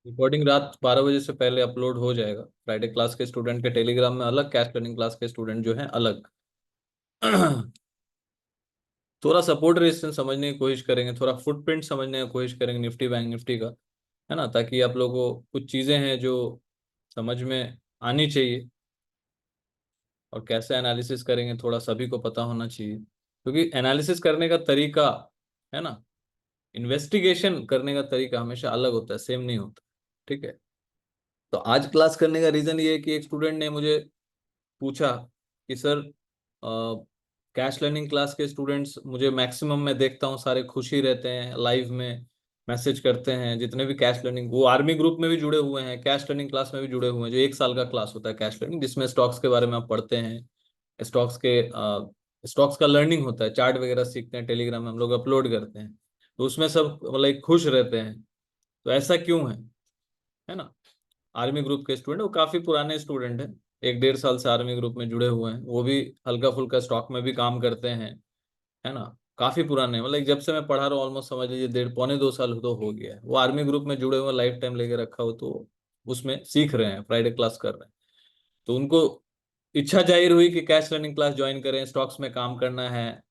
Recording रात 12 बजे से पहले अपलोड हो जाएगा। फ्राइडे क्लास के स्टूडेंट के टेलीग्राम में अलग, कैश लर्निंग क्लास के स्टूडेंट जो हैं अलग। थोड़ा सपोर्ट रेजिस्टेंस समझने की कोशिश करेंगे, थोड़ा फुटप्रिंट समझने की कोशिश करेंगे निफ्टी बैंक निफ्टी का, है ना, ताकि आप लोगों को कुछ चीजें हैं जो समझ में आनी चाहिए। और कैसे एनालिसिस करेंगे थोड़ा सभी को पता होना चाहिए, क्योंकि एनालिसिस करने का तरीका, है ना, इन्वेस्टिगेशन करने का तरीका हमेशा अलग होता है, सेम नहीं होता। ठीक है। तो आज क्लास करने का रीजन ये है कि एक स्टूडेंट ने मुझे पूछा कि सर, कैश लर्निंग क्लास के स्टूडेंट्स मुझे मैक्सिमम मैं देखता हूँ सारे खुश ही रहते हैं, लाइव में मैसेज करते हैं, जितने भी कैश लर्निंग, वो आर्मी ग्रुप में भी जुड़े हुए हैं, कैश लर्निंग क्लास में भी जुड़े हुए हैं, जो 1 साल का क्लास होता है कैश लर्निंग, जिसमें स्टॉक्स के बारे में आप पढ़ते हैं, स्टॉक्स के स्टॉक्स का लर्निंग होता है, चार्ट वगैरह सीखते हैं, टेलीग्राम में हम लोग अपलोड करते हैं। तो उसमें सब लाइक खुश रहते हैं। तो ऐसा क्यों है ना। आर्मी ग्रुप के स्टूडेंट, वो काफी पुराने स्टूडेंट हैं, 1 1.5 साल से आर्मी ग्रुप में जुड़े हुए हैं, वो भी हल्का फुल्का स्टॉक में भी काम करते हैं, है ना। काफी पुराने हैं, मतलब जब से मैं पढ़ा रहा हूँ ऑलमोस्ट समझ लीजिए 1.5 पौने 2 साल तो हो गया है, वो आर्मी ग्रुप में जुड़े हुए, लाइफ टाइम लेके रखा हो, तो उसमें सीख रहे हैं, फ्राइडे क्लास कर रहे हैं। तो उनको इच्छा जाहिर हुई कि कैश लर्निंग क्लास ज्वाइन करें, स्टॉक्स में काम करना है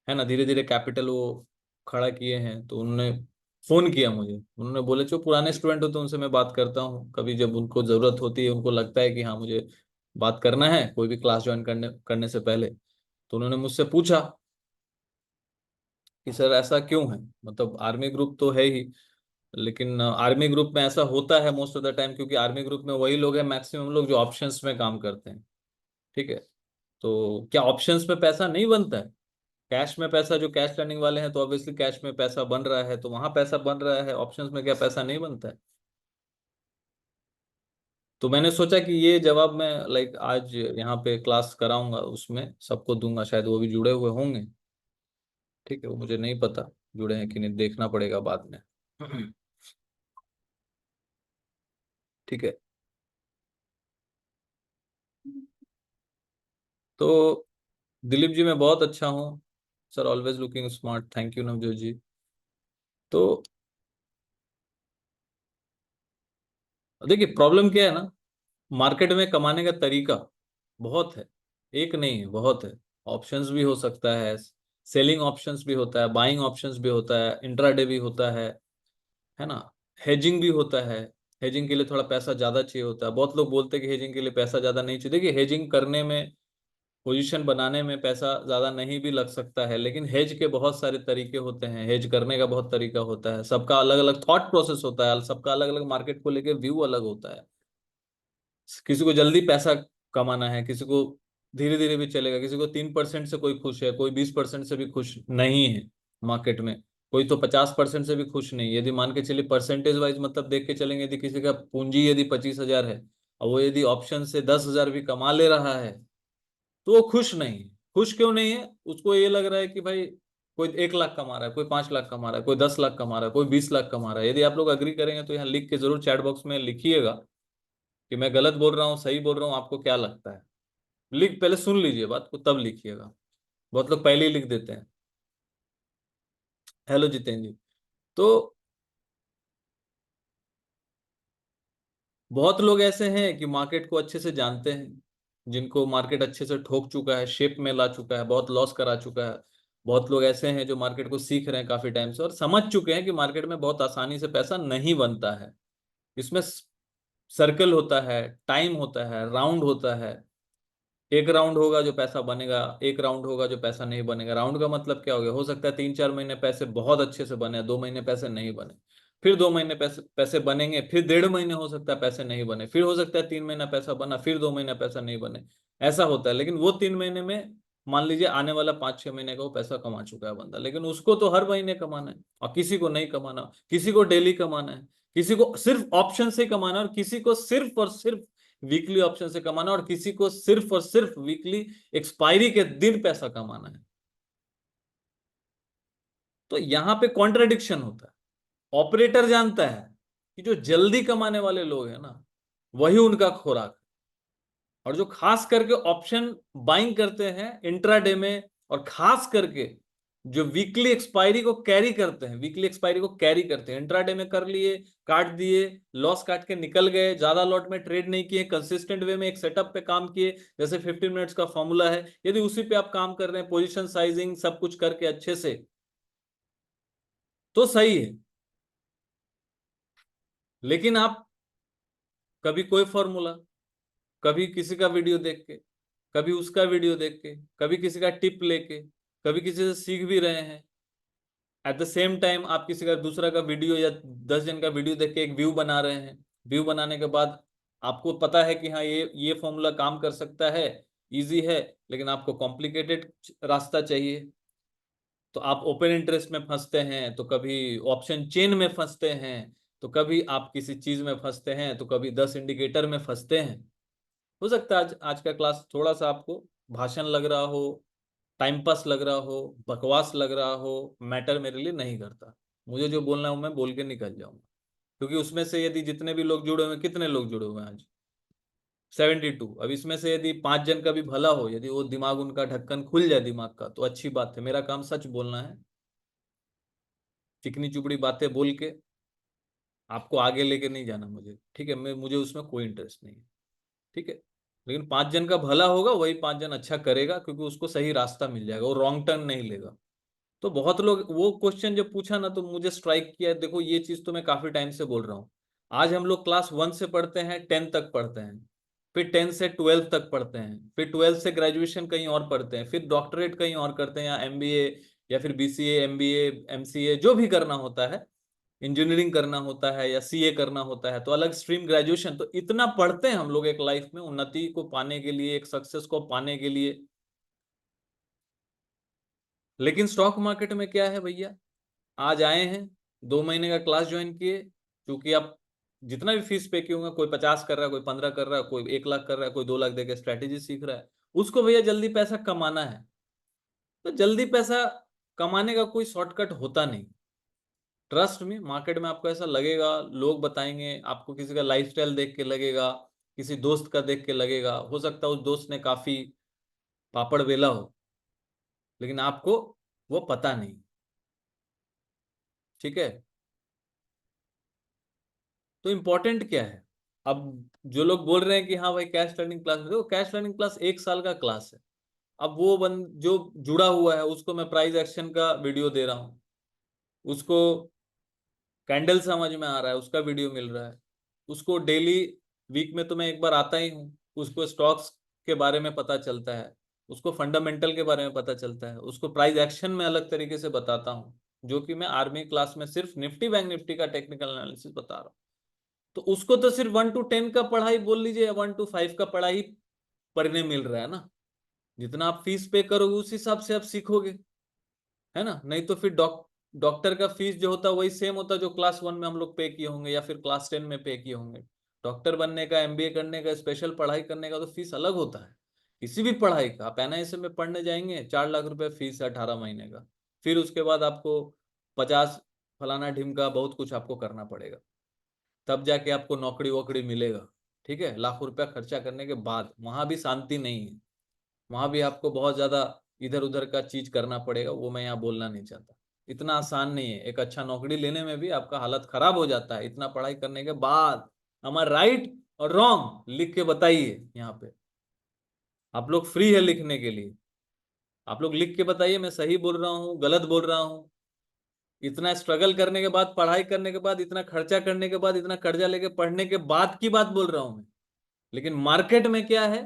ना। धीरे धीरे कैपिटल वो खड़ा किए हैं, तो उन्होंने फोन किया मुझे, उन्होंने बोले जो पुराने स्टूडेंट होते हैं उनसे मैं बात करता हूँ कभी, जब उनको जरूरत होती है, उनको लगता है कि हाँ मुझे बात करना है कोई भी क्लास ज्वाइन करने करने से पहले। तो उन्होंने मुझसे पूछा कि सर ऐसा क्यों है, मतलब आर्मी ग्रुप तो है ही, लेकिन आर्मी ग्रुप में ऐसा होता है मोस्ट ऑफ द टाइम, क्योंकि आर्मी ग्रुप में वही लोग हैं मैक्सिमम लोग जो ऑप्शंस में काम करते हैं। ठीक है। तो क्या ऑप्शंस में पैसा नहीं बनता है? कैश में पैसा, जो कैश लर्निंग वाले हैं तो ऑब्वियसली कैश में पैसा बन रहा है, तो वहां पैसा बन रहा है, ऑप्शंस में क्या पैसा नहीं बनता है? तो मैंने सोचा कि ये जवाब मैं लाइक आज यहाँ पे क्लास कराऊंगा, उसमें सबको दूंगा, शायद वो भी जुड़े हुए होंगे। ठीक है, वो मुझे नहीं पता जुड़े हैं कि नहीं, देखना पड़ेगा बाद में। ठीक है। तो दिलीप जी मैं बहुत अच्छा हूँ sir, always looking smart, thank you Navjot ji. तो देखिए प्रॉब्लम क्या है ना, मार्केट में कमाने का तरीका बहुत है, एक नहीं है, बहुत है। ऑप्शंस भी हो सकता है, सेलिंग ऑप्शंस भी होता है, बाइंग ऑप्शंस भी होता है, इंट्राडे भी होता है ना, हेजिंग भी होता है। हेजिंग के लिए थोड़ा पैसा ज्यादा चाहिए होता है, बहुत लोग बोलते हैं कि हेजिंग के लिए पैसा ज्यादा नहीं चाहिए। देखिए हेजिंग करने में, पोजीशन बनाने में पैसा ज्यादा नहीं भी लग सकता है, लेकिन हेज के बहुत सारे तरीके होते हैं, हेज करने का बहुत तरीका होता है, सबका अलग अलग थॉट प्रोसेस होता है, सबका अलग अलग मार्केट को लेके व्यू अलग होता है। किसी को जल्दी पैसा कमाना है, किसी को धीरे धीरे भी चलेगा, किसी को 3% से कोई खुश है, कोई 20% से भी खुश नहीं है मार्केट में, कोई तो 50% से भी खुश नहीं। यदि मान के चलिए परसेंटेज वाइज मतलब देख के चलेंगे, यदि किसी का पूंजी यदि 25,000 है और वो यदि ऑप्शन से 10,000 भी कमा ले रहा है, तो वो खुश नहीं है। खुश क्यों नहीं है? उसको ये लग रहा है कि भाई कोई 1 लाख कमा रहा है, कोई 5 लाख कमा रहा है, कोई 10 लाख कमा रहा है, कोई 20 लाख कमा रहा है। यदि आप लोग अग्री करेंगे तो यहाँ लिख के जरूर चैट बॉक्स में लिखिएगा कि मैं गलत बोल रहा हूँ सही बोल रहा हूँ, आपको क्या लगता है। लिख, पहले सुन लीजिए बात को तब लिखिएगा, बहुत लोग पहले ही लिख देते हैं। हेलो जितेंद्र जी। तो बहुत लोग ऐसे हैं कि मार्केट को अच्छे से जानते हैं, जिनको मार्केट अच्छे से ठोक चुका है, शेप में ला चुका है, बहुत लॉस करा चुका है। बहुत लोग ऐसे हैं जो मार्केट को सीख रहे हैं काफी टाइम से और समझ चुके हैं कि मार्केट में बहुत आसानी से पैसा नहीं बनता है। इसमें सर्कल होता है, टाइम होता है, राउंड होता है। एक राउंड होगा जो पैसा बनेगा, एक राउंड होगा जो पैसा नहीं बनेगा। राउंड का मतलब क्या हो गया, हो सकता है 3 4 महीने पैसे बहुत अच्छे से बने, 2 महीने पैसे नहीं बने, फिर 2 महीने पैसे पैसे बनेंगे, फिर 1.5 महीने हो सकता है पैसे नहीं बने, फिर हो सकता है 3 महीना पैसा बना, फिर 2 महीना पैसा नहीं बने। ऐसा होता है, लेकिन वो 3 महीने में मान लीजिए आने वाला 5 6 महीने का वो पैसा कमा चुका है बंदा, लेकिन उसको तो हर महीने कमाना है और किसी को नहीं कमाना, किसी को डेली कमाना है, किसी को सिर्फ ऑप्शन से कमाना है, और किसी को सिर्फ और सिर्फ वीकली ऑप्शन से कमाना, और किसी को सिर्फ और सिर्फ वीकली एक्सपायरी के दिन पैसा कमाना है। तो यहां पे कॉन्ट्रडिक्शन होता है। ऑपरेटर जानता है कि जो जल्दी कमाने वाले लोग हैं ना, वही उनका खुराक है। और जो खास करके ऑप्शन बाइंग करते हैं इंट्राडे में, और खास करके जो वीकली एक्सपायरी को कैरी करते हैं, वीकली एक्सपायरी को कैरी करते हैं, इंट्राडे में कर लिए, काट दिए, लॉस काट के निकल गए, ज्यादा लॉट में ट्रेड नहीं किए, कंसिस्टेंट वे में एक सेटअप पे काम किए, जैसे 15 मिनट्स का फॉर्मूला है, यदि उसी पे आप काम कर रहे हैं, पोजीशन साइजिंग सब कुछ करके अच्छे से, तो सही है। लेकिन आप कभी कोई फॉर्मूला, कभी किसी का वीडियो देख के, कभी उसका वीडियो देख के, कभी किसी का टिप लेके, कभी किसी से सीख भी रहे हैं, एट द सेम टाइम आप किसी का दूसरा का वीडियो या 10 जन का वीडियो देख के एक व्यू बना रहे हैं, व्यू बनाने के बाद आपको पता है कि हाँ ये फॉर्मूला काम कर सकता है, इजी है, लेकिन आपको कॉम्प्लिकेटेड रास्ता चाहिए, तो आप ओपन इंटरेस्ट में फंसते हैं, तो कभी ऑप्शन चेन में फंसते हैं, तो कभी आप किसी चीज में फंसते हैं, तो कभी 10 इंडिकेटर में फंसते हैं। हो सकता है आज आज का क्लास थोड़ा सा आपको भाषण लग रहा हो, टाइम पास लग रहा हो, बकवास लग रहा हो, मैटर मेरे लिए नहीं करता। मुझे जो बोलना है वो मैं बोल के निकल जाऊंगा, क्योंकि उसमें से यदि जितने भी लोग जुड़े हुए हैं, कितने लोग जुड़े हुए हैं आज, 72। अब इसमें से यदि 5 जन का भी भला हो, यदि वो दिमाग, उनका ढक्कन खुल जाए दिमाग का, तो अच्छी बात है। मेरा काम सच बोलना है, चिकनी चुपड़ी बातें बोल के आपको आगे लेके नहीं जाना मुझे, ठीक है, मुझे उसमें कोई इंटरेस्ट नहीं है, ठीक है। लेकिन 5 जन का भला होगा, वही 5 जन अच्छा करेगा, क्योंकि उसको सही रास्ता मिल जाएगा, वो रॉन्ग टर्न नहीं लेगा। तो बहुत लोग वो क्वेश्चन जब पूछा ना, तो मुझे स्ट्राइक किया। देखो ये चीज तो मैं काफी टाइम से बोल रहा हूँ। आज हम लोग क्लास 1 से पढ़ते हैं, 10 तक पढ़ते हैं, फिर 10 से 12 तक पढ़ते हैं, फिर 12 से ग्रेजुएशन कहीं और पढ़ते हैं, फिर डॉक्टरेट कहीं और करते हैं, या एमबीए, या फिर बीसीए, एमबीए, एमसीए, जो भी करना होता है, इंजीनियरिंग करना होता है, या सीए करना होता है, तो अलग स्ट्रीम, ग्रेजुएशन, तो इतना पढ़ते हैं हम लोग एक लाइफ में उन्नति को पाने के लिए, एक सक्सेस को पाने के लिए। लेकिन स्टॉक मार्केट में क्या है भैया, आज आए हैं, 2 महीने का क्लास ज्वाइन किए, क्योंकि आप जितना भी फीस पे किए होंगे, कोई 50 कर रहा है, कोई 15 कर रहा है, कोई 1 लाख कर रहा है, कोई 2 लाख देकर स्ट्रैटेजी सीख रहा है, उसको भैया जल्दी पैसा कमाना है। तो जल्दी पैसा कमाने का कोई शॉर्टकट होता नहीं। ट्रस्ट में, मार्केट में आपको ऐसा लगेगा, लोग बताएंगे आपको, किसी का लाइफस्टाइल देख के लगेगा, किसी दोस्त का देख के लगेगा, हो सकता है उस दोस्त ने काफी पापड़ बेला हो, लेकिन आपको वो पता नहीं, ठीक है। तो इम्पोर्टेंट क्या है? अब जो लोग बोल रहे हैं कि हाँ भाई कैश लर्निंग क्लास, देखो कैश लर्निंग क्लास 1 साल का क्लास है। अब वो जो जुड़ा हुआ है, उसको मैं प्राइस एक्शन का वीडियो दे रहा हूँ, उसको कैंडल समझ में आ रहा है, उसका वीडियो मिल रहा है, उसको डेली, वीक में तो मैं एक बार आता ही हूँ, उसको स्टॉक्स के बारे में पता चलता है, उसको फंडामेंटल के बारे में पता चलता है, उसको प्राइस एक्शन में अलग तरीके से बताता हूँ, जो कि मैं आर्मी क्लास में सिर्फ निफ्टी बैंक निफ्टी का टेक्निकल एनालिसिस बता रहा हूँ। तो उसको तो सिर्फ 1 to 10 का पढ़ाई बोल लीजिए, या 1 to 5 का पढ़ाई पढ़ने मिल रहा है ना। जितना आप फीस पे करोगे उस हिसाब से आप सीखोगे, है ना। नहीं तो फिर डॉक्टर का फीस जो होता है वही सेम होता है जो क्लास 1 में हम लोग पे किए होंगे, या फिर क्लास 10 में पे किए होंगे। डॉक्टर बनने का, एमबीए करने का, स्पेशल पढ़ाई करने का तो फीस अलग होता है। किसी भी पढ़ाई का, आप एनआईएसएम में पढ़ने जाएंगे, 4 लाख रुपए फीस है 18 महीने का। फिर उसके बाद आपको 50 फलाना ढिमका बहुत कुछ आपको करना पड़ेगा, तब जाके आपको नौकरी वोकरी मिलेगा, ठीक है। लाखों रुपया खर्चा करने के बाद वहां भी शांति नहीं है, वहां भी आपको बहुत ज्यादा इधर उधर का चीज करना पड़ेगा, वो मैं यहाँ बोलना नहीं चाहता। इतना आसान नहीं है, एक अच्छा नौकरी लेने में भी आपका हालत खराब हो जाता है इतना पढ़ाई करने के बाद। हमारा राइट और रॉन्ग लिख के बताइए यहाँ पे, आप लोग फ्री है लिखने के लिए, आप लोग लिख के बताइए मैं सही बोल रहा हूँ, गलत बोल रहा हूँ। इतना स्ट्रगल करने के बाद, पढ़ाई करने के बाद, इतना खर्चा करने के बाद, इतना कर्जा लेके पढ़ने के बाद की बात बोल रहा हूं मैं। लेकिन मार्केट में क्या है,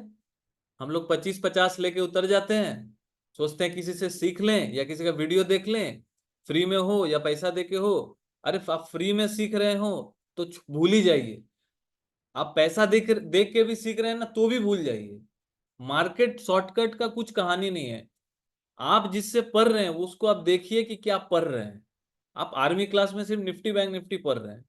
हम लोग 25-50 लेके उतर जाते हैं, सोचते हैं किसी से सीख लें या किसी का वीडियो देख लें, फ्री में हो या पैसा देके हो। अरे आप फ्री में सीख रहे हो तो भूल ही जाइए, आप पैसा देख देख के भी सीख रहे हैं ना, तो भी भूल जाइए। मार्केट शॉर्टकट का कुछ कहानी नहीं है। आप जिससे पढ़ रहे हैं उसको आप देखिए कि क्या पढ़ रहे हैं। आप आर्मी क्लास में सिर्फ निफ्टी बैंक निफ्टी पढ़ रहे हैं,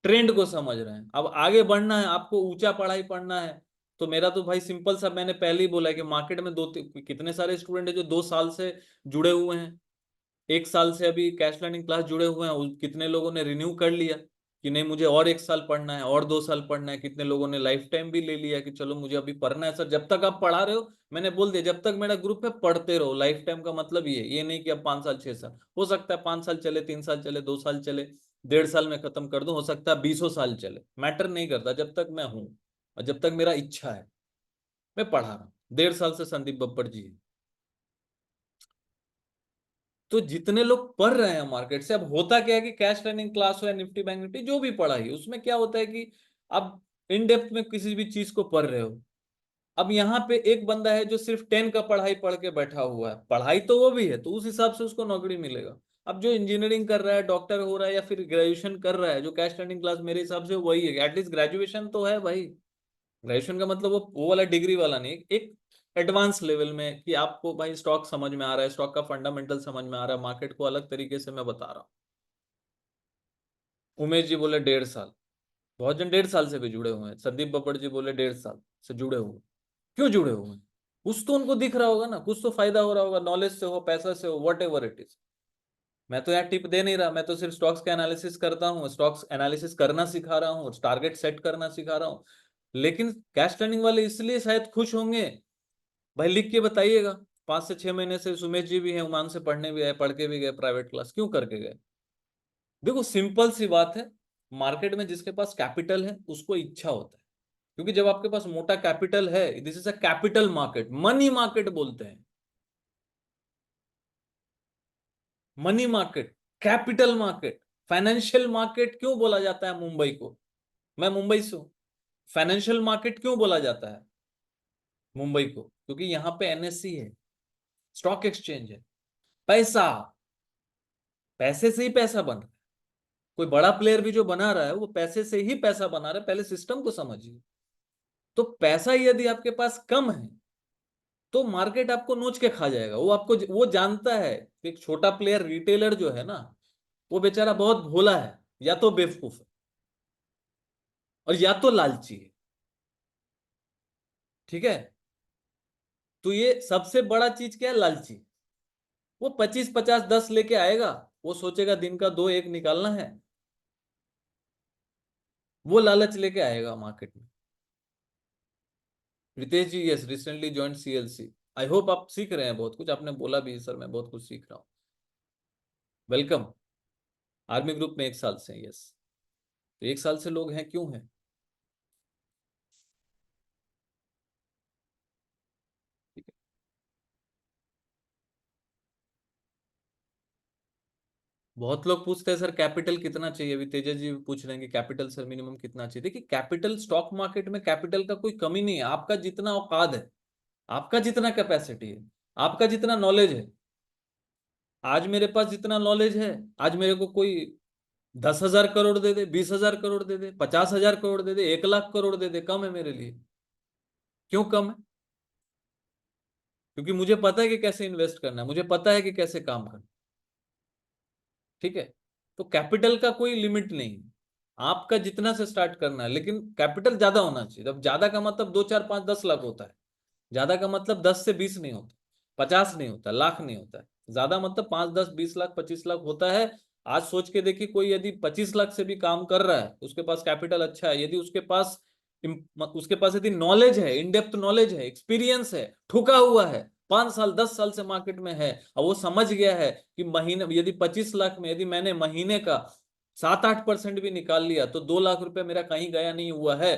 ट्रेंड को समझ रहे हैं। अब आगे बढ़ना है, आपको ऊंचा पढ़ाई पढ़ना है, तो मेरा तो भाई सिंपल सा, मैंने पहले ही बोला है कि मार्केट में कितने सारे स्टूडेंट है जो 2 साल से जुड़े हुए हैं, 1 साल से अभी कैश लर्निंग क्लास जुड़े हुए हैं, कितने लोगों ने रिन्यू कर लिया। कि नहीं मुझे और 1 साल पढ़ना है और 2 साल पढ़ना है। कितने लोगों ने लाइफ टाइम भी ले लिया कि चलो मुझे अभी पढ़ना है सर। जब तक आप पढ़ा रहे हो, मैंने बोल दिया जब तक मेरा ग्रुप है पढ़ते रहो। लाइफ टाइम का मतलब ये नहीं कि अब 5 साल 6 साल। हो सकता है 5 साल चले, 3 साल चले, 2 साल चले, 1.5 साल में खत्म कर दूं, हो सकता है 20 साल चले, मैटर नहीं करता जब तक मैं हूं और जब तक मेरा इच्छा है मैं पढ़ा रहा हूं। 1.5 साल से संदीप बब्बर जी है। तो जितने लोग पढ़ रहे हैं मार्केट से, अब होता क्या है कि कैश ट्रेनिंग क्लास हो या निफ्टी बैंक निफ्टी जो भी पढ़ाई, उसमें क्या होता है कि अब इन डेप्थ में किसी भी चीज को पढ़ रहे हो। अब यहाँ पे एक बंदा है जो सिर्फ 10 का पढ़ाई पढ़ के बैठा हुआ है, पढ़ाई तो वो भी है, तो उस हिसाब से उसको नौकरी मिलेगा। अब जो इंजीनियरिंग कर रहा है, डॉक्टर हो रहा है या फिर ग्रेजुएशन कर रहा है, जो कैश ट्रेनिंग क्लास मेरे हिसाब से वही है, एटलीस्ट ग्रेजुएशन तो है भाई। ग्रेजुएशन का मतलब वो वाला डिग्री वाला नहीं, एक एडवांस लेवल में कि आपको भाई स्टॉक समझ में आ रहा है, स्टॉक का फंडामेंटल समझ में आ रहा है, मार्केट को अलग तरीके से मैं बता रहा हूँ। उमेश जी बोले 1.5 साल। बहुत जन 1.5 साल से भी जुड़े हुए हैं। संदीप बब्बर जी बोले 1.5 साल से जुड़े हुए। क्यों जुड़े हुए हैं? कुछ तो उनको दिख रहा होगा ना, कुछ तो फायदा हो रहा होगा, नॉलेज से हो, पैसा से हो, वट एवर इट इज। मैं तो यार टिप दे नहीं रहा, मैं तो सिर्फ स्टॉक्स का एनालिसिस करता हूँ, स्टॉक्स एनालिसिस करना सिखा रहा हूँ, टारगेट सेट करना सिखा रहा हूँ। लेकिन कैश ट्रेनिंग वाले इसलिए शायद खुश होंगे, भाई लिख के बताइएगा। 5 से 6 महीने से सुमेश जी भी हैं, उमान से पढ़ने भी गए, पढ़ के भी गए, प्राइवेट क्लास क्यों करके गए? देखो सिंपल सी बात है, मार्केट में जिसके पास कैपिटल है उसको इच्छा होता है। क्योंकि जब आपके पास मोटा कैपिटल है, this is a capital market, money market बोलते हैं। Money market, capital market, financial market क्यों बोला जाता है मुंबई को? मैं मुंबई से हूं। फाइनेंशियल मार्केट क्यों बोला जाता है मुंबई को? क्योंकि यहाँ पे एनएससी है, स्टॉक एक्सचेंज है। पैसा, पैसे से ही पैसा बन रहा है। कोई बड़ा प्लेयर भी जो बना रहा है वो पैसे से ही पैसा बना रहा है, पहले सिस्टम को समझिए। तो पैसा यदि आपके पास कम है तो मार्केट आपको नोच के खा जाएगा। वो आपको, वो जानता है कि एक छोटा प्लेयर रिटेलर जो है ना, वो बेचारा बहुत भोला है, या तो बेवकूफ है और या तो लालची है। ठीक है? तो ये सबसे बड़ा चीज क्या है? लालची। वो 25 50 10 लेके आएगा, वो सोचेगा दिन का दो एक निकालना है, वो लालच लेके आएगा मार्केट में। Ritesh ji, yes, recently join CLC. I hope आप सीख रहे हैं बहुत कुछ। आपने बोला भी सर मैं बहुत कुछ सीख रहा हूँ। वेलकम। आर्मी ग्रुप में 1 साल से, यस। तो 1 साल से लोग हैं, क्यों हैं? ठीक है। बहुत लोग पूछते हैं सर कैपिटल कितना चाहिए, अभी तेजस जी भी पूछ रहे हैं कि कैपिटल सर मिनिमम कितना चाहिए। देखिए कैपिटल, स्टॉक मार्केट में कैपिटल का कोई कमी नहीं है। आपका जितना औकात है, आपका जितना कैपेसिटी है, आपका जितना नॉलेज है। आज मेरे पास जितना नॉलेज है, आज मेरे को कोई 10,000 करोड़ दे दे, 20,000 करोड़ दे दे, 50,000 करोड़ दे दे, 1 लाख करोड़ दे दे, कम है मेरे लिए। क्यों कम है? क्योंकि मुझे पता है कि कैसे इन्वेस्ट करना है, मुझे पता है कि कैसे काम करना है। ठीक है? तो कैपिटल का कोई लिमिट नहीं है। आपका जितना से स्टार्ट करना है, लेकिन कैपिटल ज्यादा होना चाहिए। अब ज्यादा का मतलब 2 4 5 10 लाख होता है। ज्यादा का मतलब 10 से 20 नहीं होता, 50 नहीं होता, लाख नहीं होता है। ज्यादा मतलब 5 10 20 लाख 25 लाख होता है। आज सोच के देखिए, कोई यदि 25 लाख से भी काम कर रहा है, उसके पास कैपिटल अच्छा है, यदि उसके पास यदि नॉलेज है, इन डेप्थ नॉलेज है, एक्सपीरियंस है, ठुका हुआ है, 5 साल 10 साल से मार्केट में है, और वो समझ गया है कि महीने यदि 25 लाख में यदि मैंने महीने का 7 8% भी निकाल लिया तो 2 लाख रुपए मेरा कहीं गया नहीं हुआ है।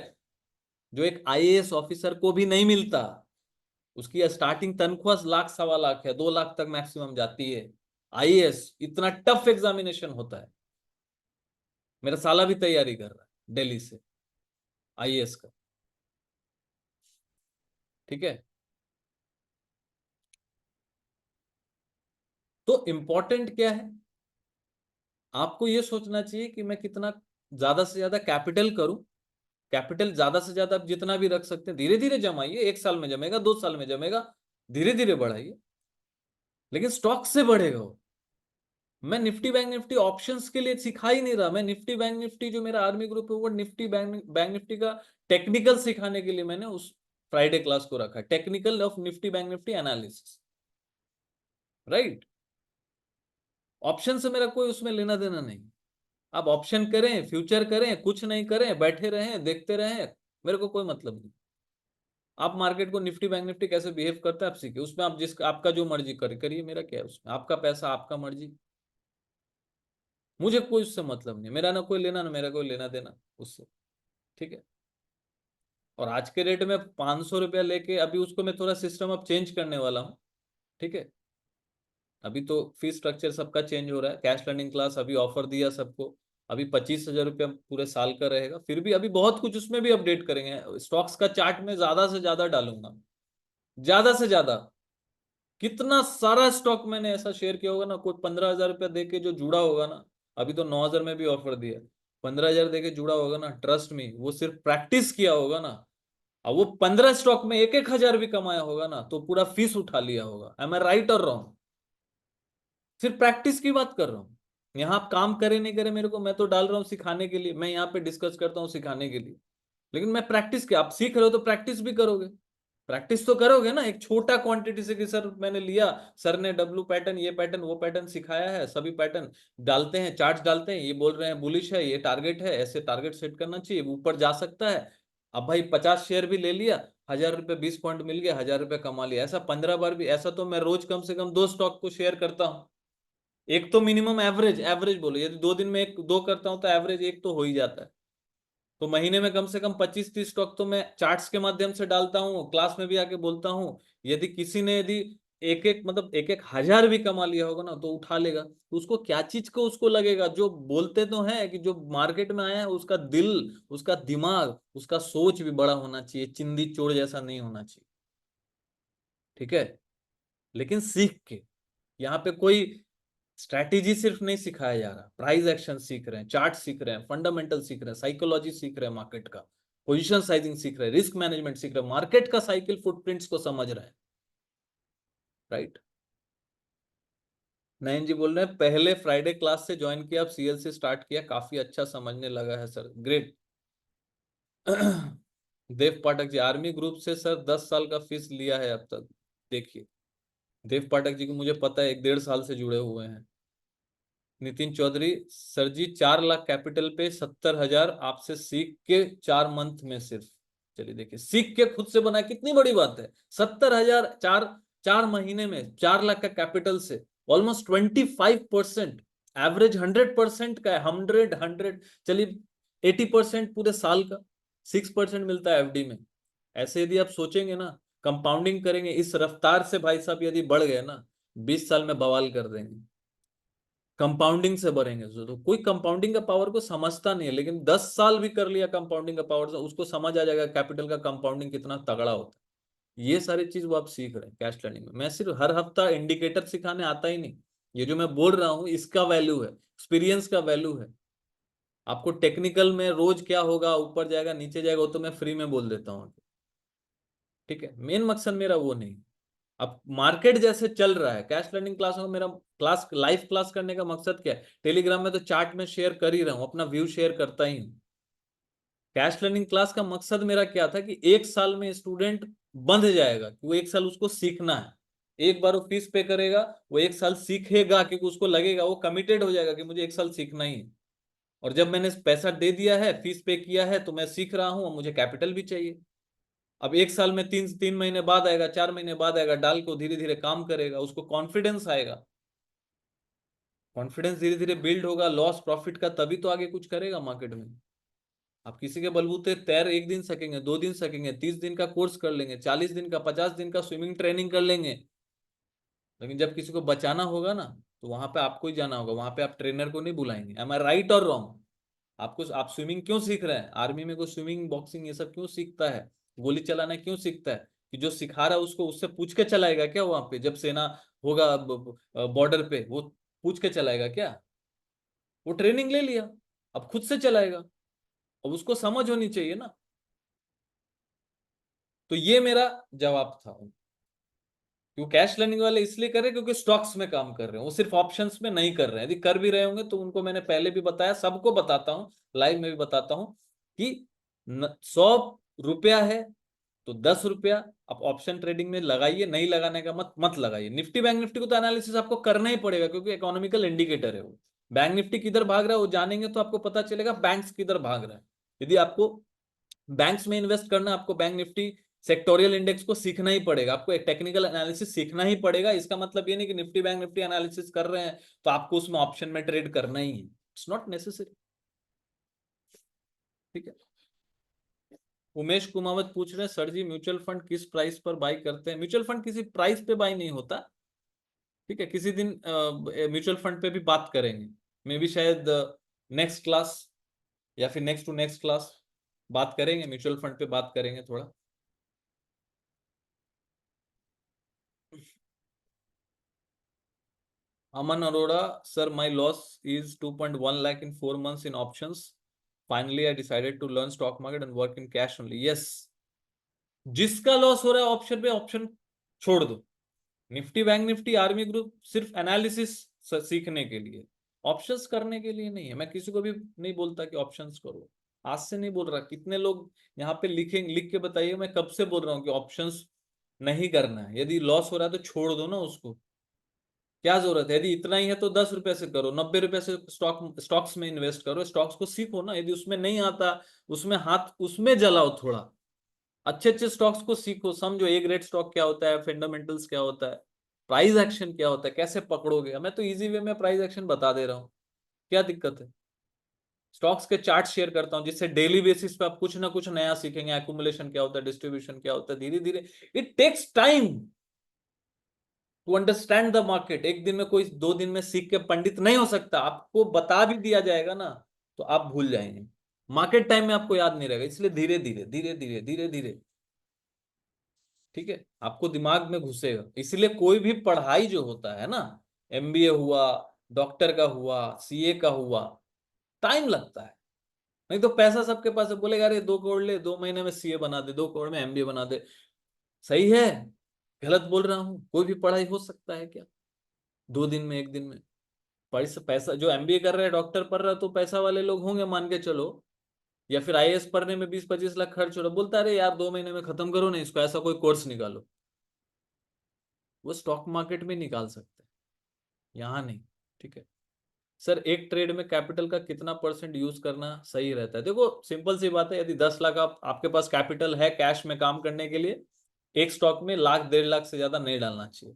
जो एक आईएएस ऑफिसर को भी नहीं मिलता। उसकी स्टार्टिंग तनख्वाह लाख 1.25 लाख है, 2 लाख तक मैक्सिमम जाती है। आईएएस इतना टफ एग्जामिनेशन होता है। मेरा साला भी तैयारी कर रहा है दिल्ली से, आईएएस का। ठीक है? तो इंपॉर्टेंट क्या है? आपको यह सोचना चाहिए कि मैं कितना ज्यादा से ज्यादा कैपिटल करूं। कैपिटल ज्यादा से ज्यादा आप जितना भी रख सकते हैं, धीरे धीरे जमाइए। 1 साल में जमेगा, 2 साल में जमेगा, धीरे धीरे बढ़ाइए, लेकिन स्टॉक से बढ़ेगा वो। मैं निफ्टी बैंक निफ्टी ऑप्शंस के लिए सिखा ही नहीं रहा। मैं निफ्टी बैंक निफ्टी जो मेरा आर्मी ग्रुप है, वो निफ्टी बैंक बैंक निफ्टी का टेक्निकल सिखाने के लिए मैंने उस फ्राइडे क्लास को रखा, technical of Nifty bank Nifty analysis. Right? Option से मेरा कोई उसमें लेना देना नहीं। आप ऑप्शन करें, फ्यूचर करें, कुछ नहीं करें, बैठे रहें, देखते रहें, मेरे को कोई मतलब नहीं। आप मार्केट को निफ्टी बैंक निफ्टी कैसे बिहेव करता है आप सीखिए, उसमें आप जिस आपका जो मर्जी करिए, मेरा क्या है उसमें, आपका पैसा आपका मर्जी। मुझे कोई उससे मतलब नहीं, मेरा ना कोई लेना ना मेरा कोई लेना देना उससे। ठीक है। और आज के रेट में 500 रुपया लेके अभी उसको मैं थोड़ा सिस्टम अब चेंज करने वाला हूँ। ठीक है। अभी तो फीस स्ट्रक्चर सबका चेंज हो रहा है, कैश लर्निंग क्लास अभी ऑफर दिया सबको। अभी 25,000 रुपया पूरे साल का रहेगा, फिर भी अभी बहुत कुछ उसमें भी अपडेट करेंगे, स्टॉक्स का चार्ट में ज्यादा से ज्यादा डालूंगा। ज्यादा से ज्यादा कितना सारा स्टॉक मैंने ऐसा शेयर किया होगा ना, कोई 15,000 रुपया दे के जो जुड़ा होगा ना। अभी तो 9,000 में भी ऑफर दिया। 15,000 दे के जुड़ा होगा ना, ट्रस्ट में वो सिर्फ प्रैक्टिस किया होगा ना। अब वो 15 स्टॉक में 1-1 हजार भी कमाया होगा ना, तो पूरा फीस उठा लिया होगा। एम आई राइट और रॉन्ग? सिर्फ प्रैक्टिस की बात कर रहा हूँ। यहाँ आप काम करे नहीं करे मेरे को, मैं तो डाल रहा हूँ सिखाने के लिए, मैं यहाँ पे डिस्कस करता हूँ सिखाने के लिए। लेकिन मैं प्रैक्टिस किया, आप सीख रहे हो तो प्रैक्टिस भी करोगे। प्रैक्टिस तो करोगे ना, एक छोटा क्वांटिटी से कि सर मैंने लिया, सर ने डब्लू पैटर्न ये पैटर्न वो पैटर्न सिखाया है, सभी पैटर्न डालते हैं, चार्ट्स डालते हैं, ये बोल रहे हैं बुलिश है, ये टारगेट है, ऐसे टारगेट सेट करना चाहिए, ऊपर जा सकता है। अब भाई 50 शेयर भी ले लिया, 1,000 रुपये 20 पॉइंट मिल गया, 1,000 रुपये कमा लिया, ऐसा 15 बार भी, ऐसा तो मैं रोज कम से कम 2 स्टॉक को शेयर करता हूँ। एक तो मिनिमम एवरेज एवरेज बोलो, यदि 2 दिन में एक दो करता हूं तो एवरेज एक तो हो ही जाता है। तो महीने में कम से कम 25-30 स्टॉक तो मैं चार्ट्स के माध्यम से डालता हूँ, क्लास में भी आके बोलता हूँ। यदि किसी ने यदि एक एक मतलब 1-1 हजार भी कमा लिया होगा ना, तो उठा लेगा, तो उसको क्या चीज को उसको लगेगा, जो बोलते तो है कि जो मार्केट में आया है उसका दिल, उसका दिमाग, उसका सोच भी बड़ा होना चाहिए, चिंदी चोर जैसा नहीं होना चाहिए। ठीक है। लेकिन सीख के, यहाँ पे कोई स्ट्रैटेजी सिर्फ नहीं सिखाया जा रहा, प्राइस एक्शन सीख रहे हैं, चार्ट सीख रहे हैं, फंडामेंटल सीख रहे हैं, साइकोलॉजी सीख रहे हैं मार्केट का, पोजीशन साइजिंग सीख रहे हैं, रिस्क मैनेजमेंट सीख रहे हैं, मार्केट का साइकिल फुटप्रिंट्स को समझ रहे हैं। राइट। नयन जी बोल रहे हैं पहले फ्राइडे क्लास से ज्वाइन किया, अब सीएल से स्टार्ट किया, काफी अच्छा समझने लगा है सर, ग्रेट। देव पाठक जी, आर्मी ग्रुप से सर 10 साल का फीस लिया है अब तक। देखिए, देव पाठक जी को मुझे पता है, 1-1.5 साल से जुड़े हुए हैं। नितिन चौधरी, सर जी 4 लाख कैपिटल पे 70,000 आपसे सीख के 4 मंथ में सिर्फ। चलिए देखिए, सीख के खुद से बना, कितनी बड़ी बात है। 70,000 चार 4 महीने में, 4 लाख का कैपिटल से, ऑलमोस्ट 25%। एवरेज 100% का है, 100 चलिए 80% पूरे साल का, 6% मिलता है एफडी में। ऐसे यदि आप सोचेंगे ना, कंपाउंडिंग करेंगे इस रफ्तार से भाई साहब, यदि बढ़ गए ना, 20 साल में बवाल कर देंगे। कंपाउंडिंग से बढ़ेंगे, तो कोई कंपाउंडिंग का पावर को समझता नहीं है, लेकिन 10 साल भी कर लिया कंपाउंडिंग का पावर, से उसको समझ आ जाएगा कैपिटल का कंपाउंडिंग कितना तगड़ा होता है। ये सारी चीज वो आप सीख रहे हैं कैश लर्निंग में। मैं सिर्फ हर हफ्ता इंडिकेटर सिखाने आता ही नहीं, ये जो मैं बोल रहा हूँ इसका वैल्यू है, एक्सपीरियंस का वैल्यू है। आपको टेक्निकल में रोज क्या होगा, ऊपर जाएगा नीचे जाएगा, वो तो मैं फ्री में बोल देता हूँ। ठीक है, मेन मकसद मेरा वो नहीं। अब मार्केट जैसे चल रहा है, कैश लर्निंग क्लास में मेरा क्लास लाइव क्लास करने का मकसद क्या है, टेलीग्राम में तो चार्ट में शेयर कर ही रहा हूं, अपना व्यू शेयर करता ही हूं। कैश लर्निंग क्लास का मकसद मेरा क्या था कि 1 साल में स्टूडेंट बंध जाएगा, कि वो 1 साल उसको सीखना है। एक बार वो फीस पे करेगा, वो 1 साल सीखेगा, क्योंकि उसको लगेगा, वो कमिटेड हो जाएगा कि मुझे 1 साल सीखना ही है। और जब मैंने पैसा दे दिया है, फीस पे किया है, तो मैं सीख रहा हूं, और मुझे कैपिटल भी चाहिए। अब 1 साल में 3 3 महीने बाद आएगा, 4 महीने बाद आएगा, डाल को धीरे धीरे काम करेगा, उसको कॉन्फिडेंस आएगा। कॉन्फिडेंस धीरे धीरे बिल्ड होगा, लॉस प्रॉफिट का, तभी तो आगे कुछ करेगा मार्केट में। आप किसी के बलबूते तैर 1 दिन सकेंगे, 2 दिन सकेंगे, 30 दिन का कोर्स कर लेंगे, 40 दिन का, 50 दिन का स्विमिंग ट्रेनिंग कर लेंगे, लेकिन जब किसी को बचाना होगा ना, तो वहां पे आपको ही जाना होगा, वहां पे आप ट्रेनर को नहीं बुलाएंगे। एम आई राइट और रॉन्ग? आपको, आप स्विमिंग क्यों सीख रहे हैं, आर्मी में कोई स्विमिंग बॉक्सिंग ये सब क्यों सीखता है, गोली चलाना क्यों सीखता है? कि जो सिखा रहा है उसको, उससे पूछ के चलाएगा क्या वहां पे, जब सेना होगा बॉर्डर पे, वो पूछ के चलाएगा क्या? वो ट्रेनिंग ले लिया, अब खुद से चलाएगा। अब उसको समझ होनी चाहिए ना। तो ये मेरा जवाब था। क्यों कैश लर्निंग वाले इसलिए कर रहे हैं क्योंकि स्टॉक्स में काम कर रहे हैं, वो सिर्फ ऑप्शंस में नहीं कर रहे हैं। यदि कर भी रहे होंगे तो उनको मैंने पहले भी बताया, सबको बताता हूँ, लाइव में भी बताता हूँ कि 100 रुपया है तो 10 रुपया आप ऑप्शन ट्रेडिंग में लगाइए, नहीं लगाने का मत मत लगाइए। निफ्टी बैंक निफ्टी को तो एनालिसिस आपको करना ही पड़ेगा, क्योंकि इकोनॉमिकल इंडिकेटर है वो। बैंक निफ्टी किधर भाग रहा है वो जानेंगे तो आपको पता चलेगा बैंक्स किधर भाग रहा है। यदि आपको बैंक्स में इन्वेस्ट करना, आपको बैंक निफ्टी सेक्टोरियल इंडेक्स को सीखना ही पड़ेगा, आपको एक टेक्निकल एनालिसिस सीखना ही पड़ेगा। इसका मतलब ये नहीं कि निफ्टी बैंक निफ्टी एनालिसिस कर रहे हैं तो आपको उसमें ऑप्शन में ट्रेड करना ही है, इट्स नॉट नेसेसरी। ठीक है। उमेश कुमावत पूछ रहे हैं सर जी म्यूचुअल फंड किस प्राइस पर बाई करते हैं? म्यूचुअल फंड किसी प्राइस पे बाई नहीं होता। ठीक है, किसी दिन म्यूचुअल फंड पे भी बात करेंगे, मे भी शायद नेक्स्ट क्लास या फिर नेक्स्ट टू नेक्स्ट क्लास बात करेंगे, म्यूचुअल फंड पे बात करेंगे थोड़ा। Aman Arora sir my loss is 2.1 lakh in 4 months in options, finally I decided to learn stock market and work in cash only. Yes, जिसका लॉस हो रहा है ऑप्शन पे, ऑप्शन छोड़ दो। Nifty bank Nifty army group सिर्फ एनालिसिस सीखने के लिए, ऑप्शंस करने के लिए नहीं है। मैं किसी को भी नहीं बोलता कि ऑप्शंस करो, आज से नहीं बोल रहा। कितने लोग यहाँ पे लिखेंगे, लिख के बताइए, मैं कब से बोल रहा हूँ कि ऑप्शंस नहीं करना है। यदि लॉस हो रहा है तो छोड़ दो ना उसको, क्या जरूरत है? यदि इतना ही है तो 10 रुपए से करो, 90 रुपए से स्टॉक्स में इन्वेस्ट करो, स्टॉक्स को सीखो ना। यदि उसमें नहीं आता, उसमें हाथ उसमें जलाओ थोड़ा, अच्छे अच्छे स्टॉक्स को सीखो, समझो ए ग्रेड स्टॉक क्या होता है, फंडामेंटल्स क्या होता है, प्राइस एक्शन क्या होता है, कैसे पकड़ोगे। मैं तो इजी वे में प्राइस एक्शन बता दे रहा हूँ, क्या दिक्कत है? स्टॉक्स के चार्ट शेयर करता हूँ जिससे डेली बेसिस पे आप कुछ ना कुछ नया सीखेंगे, एक्यूमुलेशन क्या होता है, डिस्ट्रीब्यूशन क्या होता है, धीरे धीरे। It takes time to understand the market. एक दिन में कोई 2 दिन में सीख के पंडित नहीं हो सकता। आपको बता भी दिया जाएगा ना तो आप भूल जाएंगे, मार्केट टाइम में आपको याद नहीं रहेगा। इसलिए धीरे धीरे धीरे धीरे धीरे धीरे, ठीक है, आपको दिमाग में घुसेगा। इसलिए कोई भी पढ़ाई जो होता है ना, एमबीए हुआ, डॉक्टर का हुआ, सीए का हुआ, टाइम लगता है। नहीं तो पैसा सबके पास है, बोलेगा अरे 2 करोड़ ले, 2 महीने में सीए बना दे, 2 करोड़ में एमबीए बना दे। सही है, गलत बोल रहा हूँ? कोई भी पढ़ाई हो सकता है क्या 2 दिन में, एक दिन में? पैसा पैसा जो एमबीए कर रहे हैं, डॉक्टर पढ़ रहा है, तो पैसा वाले लोग होंगे मान के चलो। या फिर आईएएस पढ़ने में 20-25 लाख खर्च हो रहा है, बोलता है अरे यार 2 महीने में खत्म करो ना इसको, ऐसा कोई कोर्स निकालो। वो स्टॉक मार्केट में निकाल सकते हैं, यहाँ नहीं। ठीक है सर, एक ट्रेड में कैपिटल का कितना परसेंट यूज करना सही रहता है? देखो सिंपल सी बात है, यदि 10 लाख आपके पास कैपिटल है कैश में काम करने के लिए, एक स्टॉक में लाख 1.5 लाख से ज्यादा नहीं डालना चाहिए।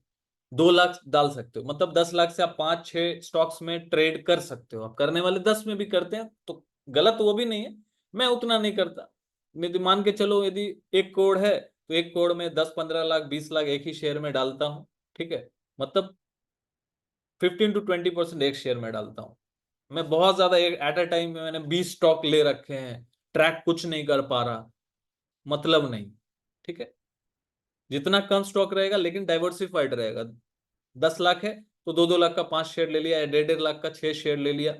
2 लाख डाल सकते हो, मतलब 10 लाख से आप 5-6 स्टॉक्स में ट्रेड कर सकते हो। आप करने वाले 10 में भी करते हैं तो गलत वो भी नहीं है, मैं उतना नहीं करता। यदि मान के चलो यदि 1 करोड़ है तो 1 करोड़ में 10-15 लाख 20 लाख एक ही शेयर में डालता हूँ। ठीक है, मतलब 15-20% एक शेयर में डालता हूँ। मैं बहुत ज्यादा एक एट अ टाइम में मैंने 20 स्टॉक ले रखे हैं, ट्रैक कुछ नहीं कर पा रहा, मतलब नहीं। ठीक है, जितना कम स्टॉक रहेगा लेकिन डाइवर्सिफाइड रहेगा। 10 लाख है तो 2-2 लाख का 5 शेयर ले लिया, या 1.5-1.5 लाख का 6 शेयर ले लिया।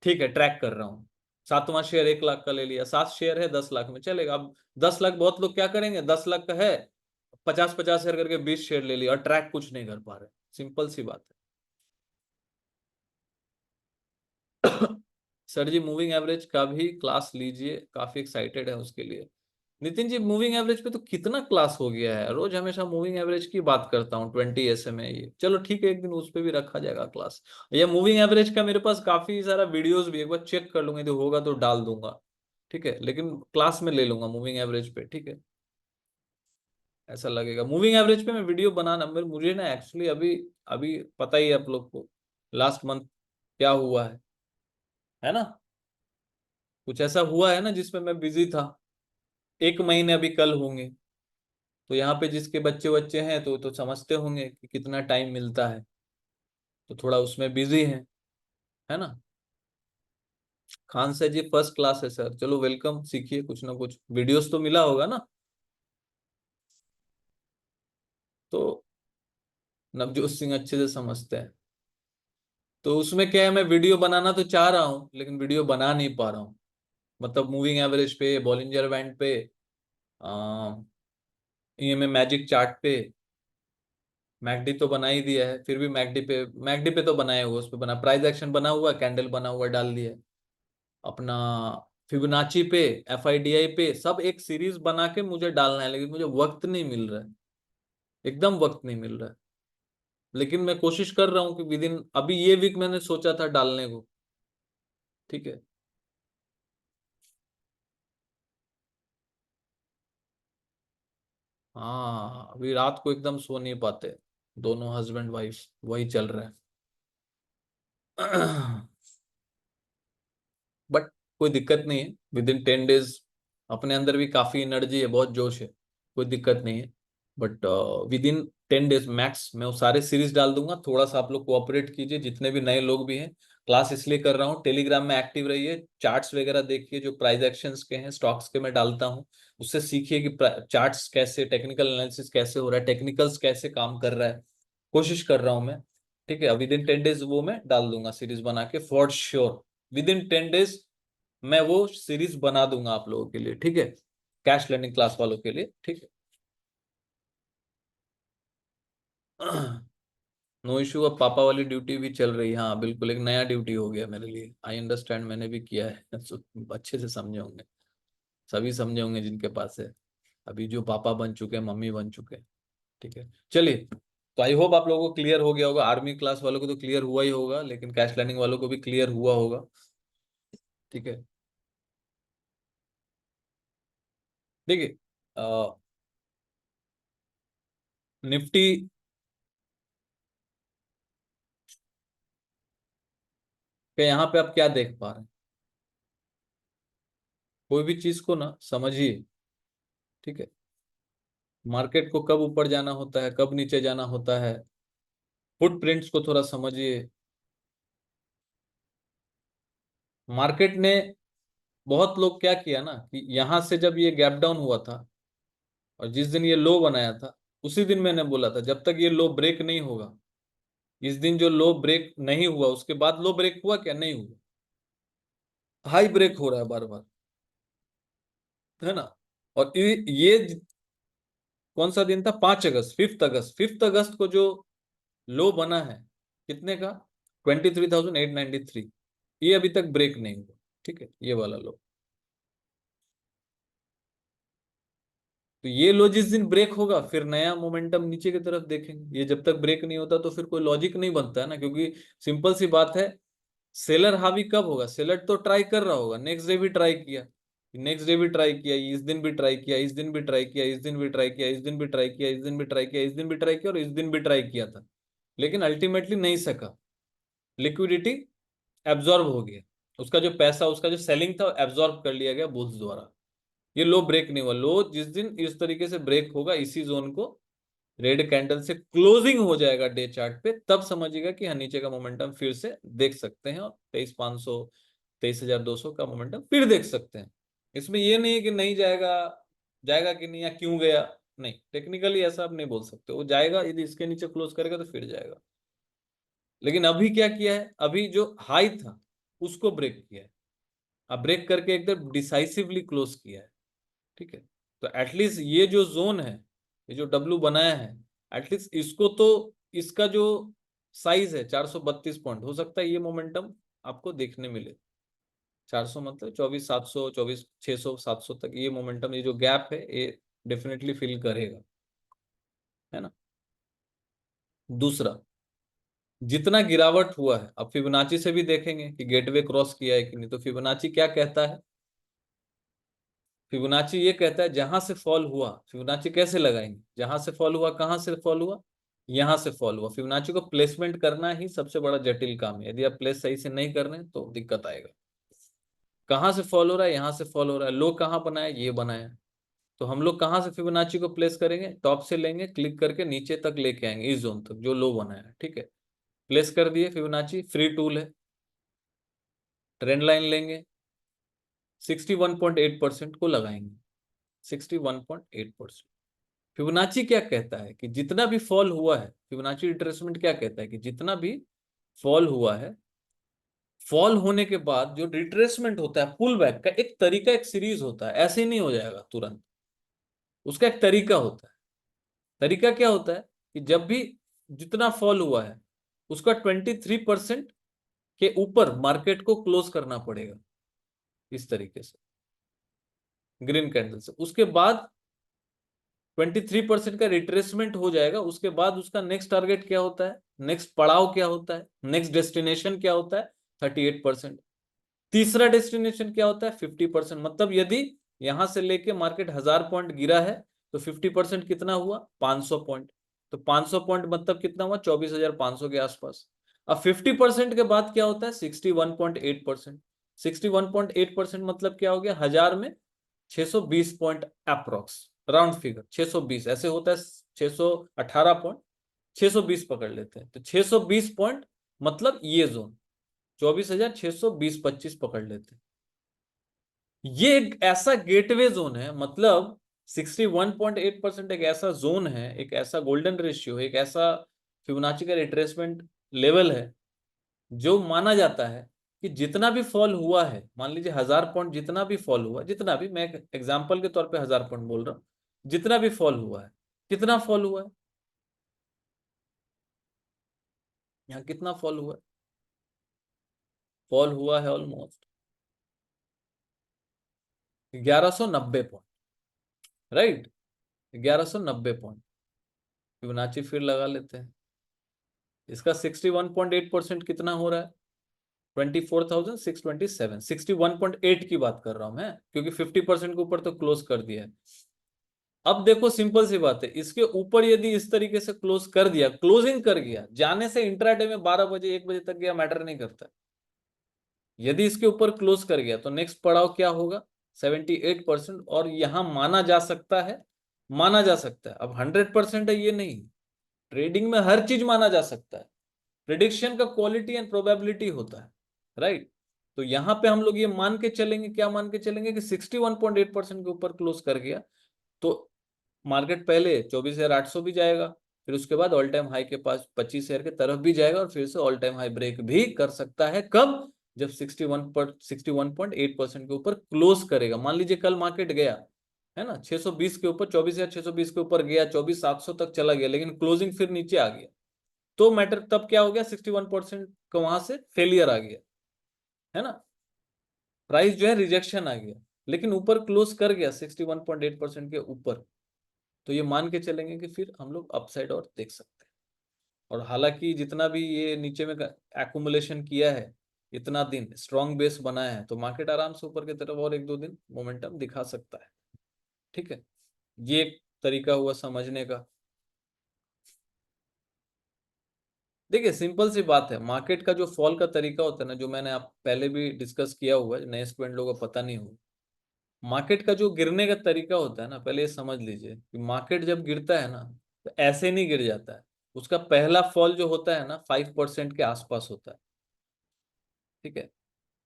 ठीक है, ट्रैक कर रहा हूँ। 7वां शेयर 1 लाख का ले लिया, 7 शेयर है 10 लाख में, चलेगा। अब 10 लाख, बहुत लोग क्या करेंगे, 10 लाख का है, 50-50 शेयर करके 20 शेयर ले लिया और ट्रैक कुछ नहीं कर पा रहे। सिंपल सी बात है। सर जी मूविंग एवरेज का भी क्लास लीजिए, काफी एक्साइटेड है उसके लिए। नितिन जी मूविंग एवरेज पे तो कितना क्लास हो गया है, रोज हमेशा मूविंग एवरेज की बात करता हूँ, 20 SMA ये। चलो ठीक है, एक दिन उस पे भी रखा जाएगा क्लास। ये मूविंग एवरेज का मेरे पास काफी सारा वीडियोस भी, एक बार चेक कर लूंगा, यदि होगा तो डाल दूंगा। ठीक है, लेकिन क्लास में ले लूंगा मूविंग एवरेज पे। ठीक है, ऐसा लगेगा मूविंग एवरेज पे मैं वीडियो बनाना, मुझे ना एक्चुअली अभी अभी पता ही है आप लोग को, लास्ट मंथ क्या हुआ है ना? कुछ ऐसा हुआ है ना जिसमें मैं बिजी था। 1 महीने अभी कल होंगे, तो यहाँ पे जिसके बच्चे बच्चे हैं तो समझते होंगे कि कितना टाइम मिलता है, तो थोड़ा उसमें बिजी है ना? खान सर जी फर्स्ट क्लास है सर, चलो वेलकम, सीखिए कुछ ना कुछ, वीडियोस तो मिला होगा ना? तो नवजोत सिंह अच्छे से समझते हैं। तो उसमें क्या है, मैं वीडियो बनाना तो चाह रहा हूँ लेकिन वीडियो बना नहीं पा रहा हूँ। मतलब मूविंग एवरेज पे, बॉलिंजर बैंड पे, ईएमए मैजिक चार्ट पे, मैकडी तो बना ही दिया है, फिर भी मैकडी पे तो बनाया हुआ, उस पे बना, प्राइस एक्शन बना हुआ, कैंडल बना हुआ डाल दिया अपना, फिबोनाची पे, एफआईडीआई पे, सब एक सीरीज बना के मुझे डालना है, लेकिन मुझे वक्त नहीं मिल रहा है, एकदम वक्त नहीं मिल रहा है। लेकिन मैं कोशिश कर रहा हूँ कि विद इन, अभी ये वीक मैंने सोचा था डालने को। ठीक है। हाँ, अभी रात को एकदम सो नहीं पाते, दोनों हस्बैंड वाइफ, वही चल रहा है। बट कोई दिक्कत नहीं है, विद इन 10 डेज अपने अंदर भी काफी एनर्जी है, बहुत जोश है, कोई दिक्कत नहीं है। But with in 10 days max मैं वो सारे सीरीज डाल दूंगा। थोड़ा सा आप लोग कोऑपरेट कीजिए, जितने भी नए लोग भी हैं। क्लास इसलिए कर रहा हूँ, टेलीग्राम में एक्टिव रहिए, चार्ट्स वगैरह देखिए, जो प्राइस एक्शंस के हैं, स्टॉक्स के मैं डालता हूँ, उससे सीखिए कि चार्ट्स कैसे, टेक्निकल एनालिसिस कैसे हो रहा है, टेक्निकल्स कैसे काम कर रहा है। कोशिश कर रहा हूँ मैं। ठीक है, विद इन 10 डेज वो मैं डाल दूंगा सीरीज बना के for sure. With in 10 days मैं वो सीरीज बना दूंगा आप लोगों के लिए। ठीक है, कैश लर्निंग क्लास वालों के लिए। ठीक है। No issue. अब पापा वाली ड्यूटी भी चल रही है, हाँ बिल्कुल, एक नया ड्यूटी हो गया मेरे लिए, आई अंडरस्टैंड, मैंने भी किया है। अच्छे से समझे होंगे, सभी समझे होंगे जिनके पास है, अभी जो पापा बन चुके हैं, मम्मी बन चुके हैं। ठीक है, चलिए। तो आई होप आप लोगों को क्लियर हो गया होगा, आर्मी क्लास वालों को तो क्लियर हुआ ही होगा, लेकिन कैश लर्निंग वालों को भी क्लियर हुआ होगा। ठीक है। देखिए, निफ्टी के यहाँ पे आप क्या देख पा रहे हैं, कोई भी चीज को ना समझिए। ठीक है, मार्केट को कब ऊपर जाना होता है, कब नीचे जाना होता है, फुटप्रिंट्स को थोड़ा समझिए। मार्केट ने, बहुत लोग क्या किया ना कि यहां से जब ये गैप डाउन हुआ था और जिस दिन ये लो बनाया था, उसी दिन मैंने बोला था जब तक ये लो ब्रेक नहीं होगा, इस दिन जो लो ब्रेक नहीं हुआ, उसके बाद लो ब्रेक हुआ क्या, नहीं हुआ, हाई ब्रेक हो रहा है बार बार, है ना। और ये कौन सा दिन था, 5 अगस्त, 5 अगस्त, 5 अगस्त को जो लो बना है, कितने का, 23,893, ये अभी तक ब्रेक नहीं हुआ। ठीक है, ये वाला लो। तो ये लो जिस दिन ब्रेक होगा, फिर नया मोमेंटम नीचे की तरफ देखेंगे। ये जब तक ब्रेक नहीं होता तो फिर कोई लॉजिक नहीं बनता है ना, क्योंकि सिंपल सी बात है, सेलर हावी कब होगा, सेलर तो ट्राई कर रहा होगा, नेक्स्ट डे भी ट्राई किया, नेक्स्ट डे भी ट्राई किया, इस दिन भी ट्राई किया, इस दिन भी ट्राई किया, इस दिन भी ट्राई किया, इस दिन भी ट्राई किया, इस दिन भी ट्राई किया, इस दिन भी ट्राई किया, और इस दिन भी ट्राई किया था, लेकिन अल्टीमेटली नहीं सका। लिक्विडिटी एब्जॉर्ब हो गया, उसका जो पैसा, उसका जो सेलिंग था, एब्जॉर्ब कर लिया गया बुल्स द्वारा। ये लो ब्रेक नहीं हुआ, लो जिस दिन इस तरीके से ब्रेक होगा, इसी जोन को रेड कैंडल से क्लोजिंग हो जाएगा डे चार्ट पे, तब समझिएगा कि हाँ, नीचे का मोमेंटम फिर से देख सकते हैं, और 23,500, 23,200 का मोमेंटम फिर देख सकते हैं। इसमें ये नहीं है कि नहीं जाएगा, जाएगा कि नहीं, या क्यों गया, नहीं, टेक्निकली ऐसा आप नहीं बोल सकते, वो जाएगा, यदि इसके नीचे क्लोज करेगा तो फिर जाएगा। लेकिन अभी क्या किया है, अभी जो हाई था उसको ब्रेक किया है, अब ब्रेक करके एकदम डिसाइसिवली क्लोज किया है। ठीक है, तो एटलीस्ट ये जो जोन है, ये जो डब्लू बनाया है, एटलीस्ट इसको तो, इसका जो साइज है 432 पॉइंट, हो सकता है ये मोमेंटम आपको देखने मिले। 400 मतलब 24,700, 24,600, 700 तक ये मोमेंटम, ये जो गैप है, ये डेफिनेटली फिल करेगा, है ना। दूसरा, जितना गिरावट हुआ है, अब फिबोनाची से भी देखेंगे कि गेटवे क्रॉस किया है कि नहीं। तो फिबोनाची क्या कहता है, फिबोनाची ये कहता है जहां से फॉल हुआ, फिबोनाची कैसे लगाएंगे, जहां से फॉल हुआ, कहां से फॉल हुआ, यहां से फॉल हुआ। फिबोनाची को प्लेसमेंट करना ही सबसे बड़ा जटिल काम है, यदि आप प्लेस सही से नहीं कर रहे हैं तो दिक्कत आएगा। कहां से फॉल हो रहा है, यहां से फॉल हो रहा है, लो कहां बनाया, ये बनाया। तो हम लोग कहां से फिबोनाची को प्लेस करेंगे, टॉप से लेंगे, क्लिक करके नीचे तक लेके आएंगे, इस जोन तक जो लो बनाया है। ठीक है, प्लेस कर दिए फिबोनाची, फ्री टूल है, ट्रेंड लाइन लेंगे, 61.8% को लगाएंगे, 61.8%। फिबोनाची क्या कहता है कि जितना भी फॉल हुआ है, फिबोनाची रिट्रेसमेंट क्या कहता है कि जितना भी फॉल हुआ है, फॉल होने के बाद जो रिट्रेसमेंट होता है, पुल बैक का एक तरीका, एक सीरीज होता है, ऐसे ही नहीं हो जाएगा तुरंत, उसका एक तरीका होता है। तरीका क्या होता है कि जब भी जितना फॉल हुआ है, उसका 23% के ऊपर मार्केट को क्लोज करना पड़ेगा, इस तरीके से, ग्रीन कैंडल से। उसके बाद 23% का रिट्रेसमेंट हो जाएगा, उसके बाद उसका नेक्स्ट टारगेट क्या होता है, नेक्स्ट पड़ाव क्या होता है, नेक्स्ट डेस्टिनेशन क्या होता है, 38%। तीसरा डेस्टिनेशन क्या होता है, 50%। मतलब यदि यहां से लेके मार्केट 1000 पॉइंट गिरा है तो 50% कितना हुआ, 500 पॉइंट। तो 500 पॉइंट मतलब कितना हुआ, 24,500 के आसपास। अब 50% के बाद क्या होता है, 61.8%। 61.8% मतलब क्या हो गया, 1000 में 620 पॉइंट अप्रोक्स, राउंड फिगर 620 ऐसे होता है, 618 पॉइंट, 620 पकड़ लेते हैं, तो 620 पॉइंट मतलब ये जोन 24,620 25 पकड़ लेते हैं। ये एक ऐसा गेटवे जोन है, मतलब 61.8% एक ऐसा जोन है, एक ऐसा गोल्डन रेशियो है, एक ऐसा फिबोनाची का रिट्रेसमेंट लेवल है जो माना जाता है कि जितना भी फॉल हुआ है, मान लीजिए 1000 पॉइंट जितना भी फॉल हुआ, जितना भी, मैं एग्जांपल के तौर पे 1000 पॉइंट बोल रहा हूं, जितना भी फॉल हुआ है, कितना फॉल हुआ है, यहाँ कितना फॉल हुआ है, फॉल हुआ है almost 1190 point, right, 1190 point. Fibonacci फिर लगा लेते हैं, इसका 61.8% कितना हो रहा है, 24,627, 61.8 की बात कर रहा हूं मैं, क्योंकि 50% के ऊपर तो क्लोज कर दिया है। अब देखो सिंपल सी बात है, इसके ऊपर यदि इस तरीके से क्लोज कर दिया, क्लोजिंग कर गया, जाने से इंट्राडे में 12 बजे 1 बजे तक गया मैटर नहीं करता, यदि इसके ऊपर क्लोज कर गया तो नेक्स्ट पड़ाव क्या होगा, 78%। और यहां माना जा सकता है, माना जा सकता है, अब 100% है ये नहीं, ट्रेडिंग में हर चीज माना जा सकता है, प्रिडिक्शन का क्वालिटी एंड प्रोबेबिलिटी होता है, राइट। तो यहां पे हम लोग ये मान के चलेंगे, क्या मान के चलेंगे कि 61.8% के ऊपर क्लोज कर गया तो मार्केट पहले 24,800 भी जाएगा, फिर उसके बाद ऑल टाइम हाई के पास 25,000 के तरफ भी जाएगा, और फिर से ऑल टाइम हाई ब्रेक भी कर सकता है, कब, जब 61.8% के ऊपर क्लोज करेगा। मान लीजिए कल मार्केट गया है ना 620 के ऊपर, 24,620 के ऊपर गया, 24,700 तक चला गया, लेकिन क्लोजिंग फिर नीचे आ गया, तो मैटर तब क्या हो गया, 61% का वहां से फेलियर आ गया, है ना, प्राइस जो है रिजेक्शन आ गया, लेकिन ऊपर क्लोज कर गया 61.8% के ऊपर, तो ये मान के चलेंगे कि फिर हम लोग अपसाइड और देख सकते हैं। और हालांकि जितना भी ये नीचे में एक्युमुलेशन किया है, इतना दिन स्ट्रॉन्ग बेस बनाया है, तो मार्केट आराम से ऊपर की तरफ और 1-2 दिन मोमेंटम दिखा सकता है, ठीक है। ये एक तरीका हुआ समझने का। देखिए सिंपल सी बात है, मार्केट का जो फॉल का तरीका होता है ना, जो मैंने आप पहले भी डिस्कस किया हुआ है, नए स्टूडेंट लोगों को पता नहीं हो, मार्केट का जो गिरने का तरीका होता है ना, पहले ये समझ लीजिए कि मार्केट जब गिरता है ना तो ऐसे नहीं गिर जाता है, उसका पहला फॉल जो होता है ना 5% के आसपास होता है, ठीक है।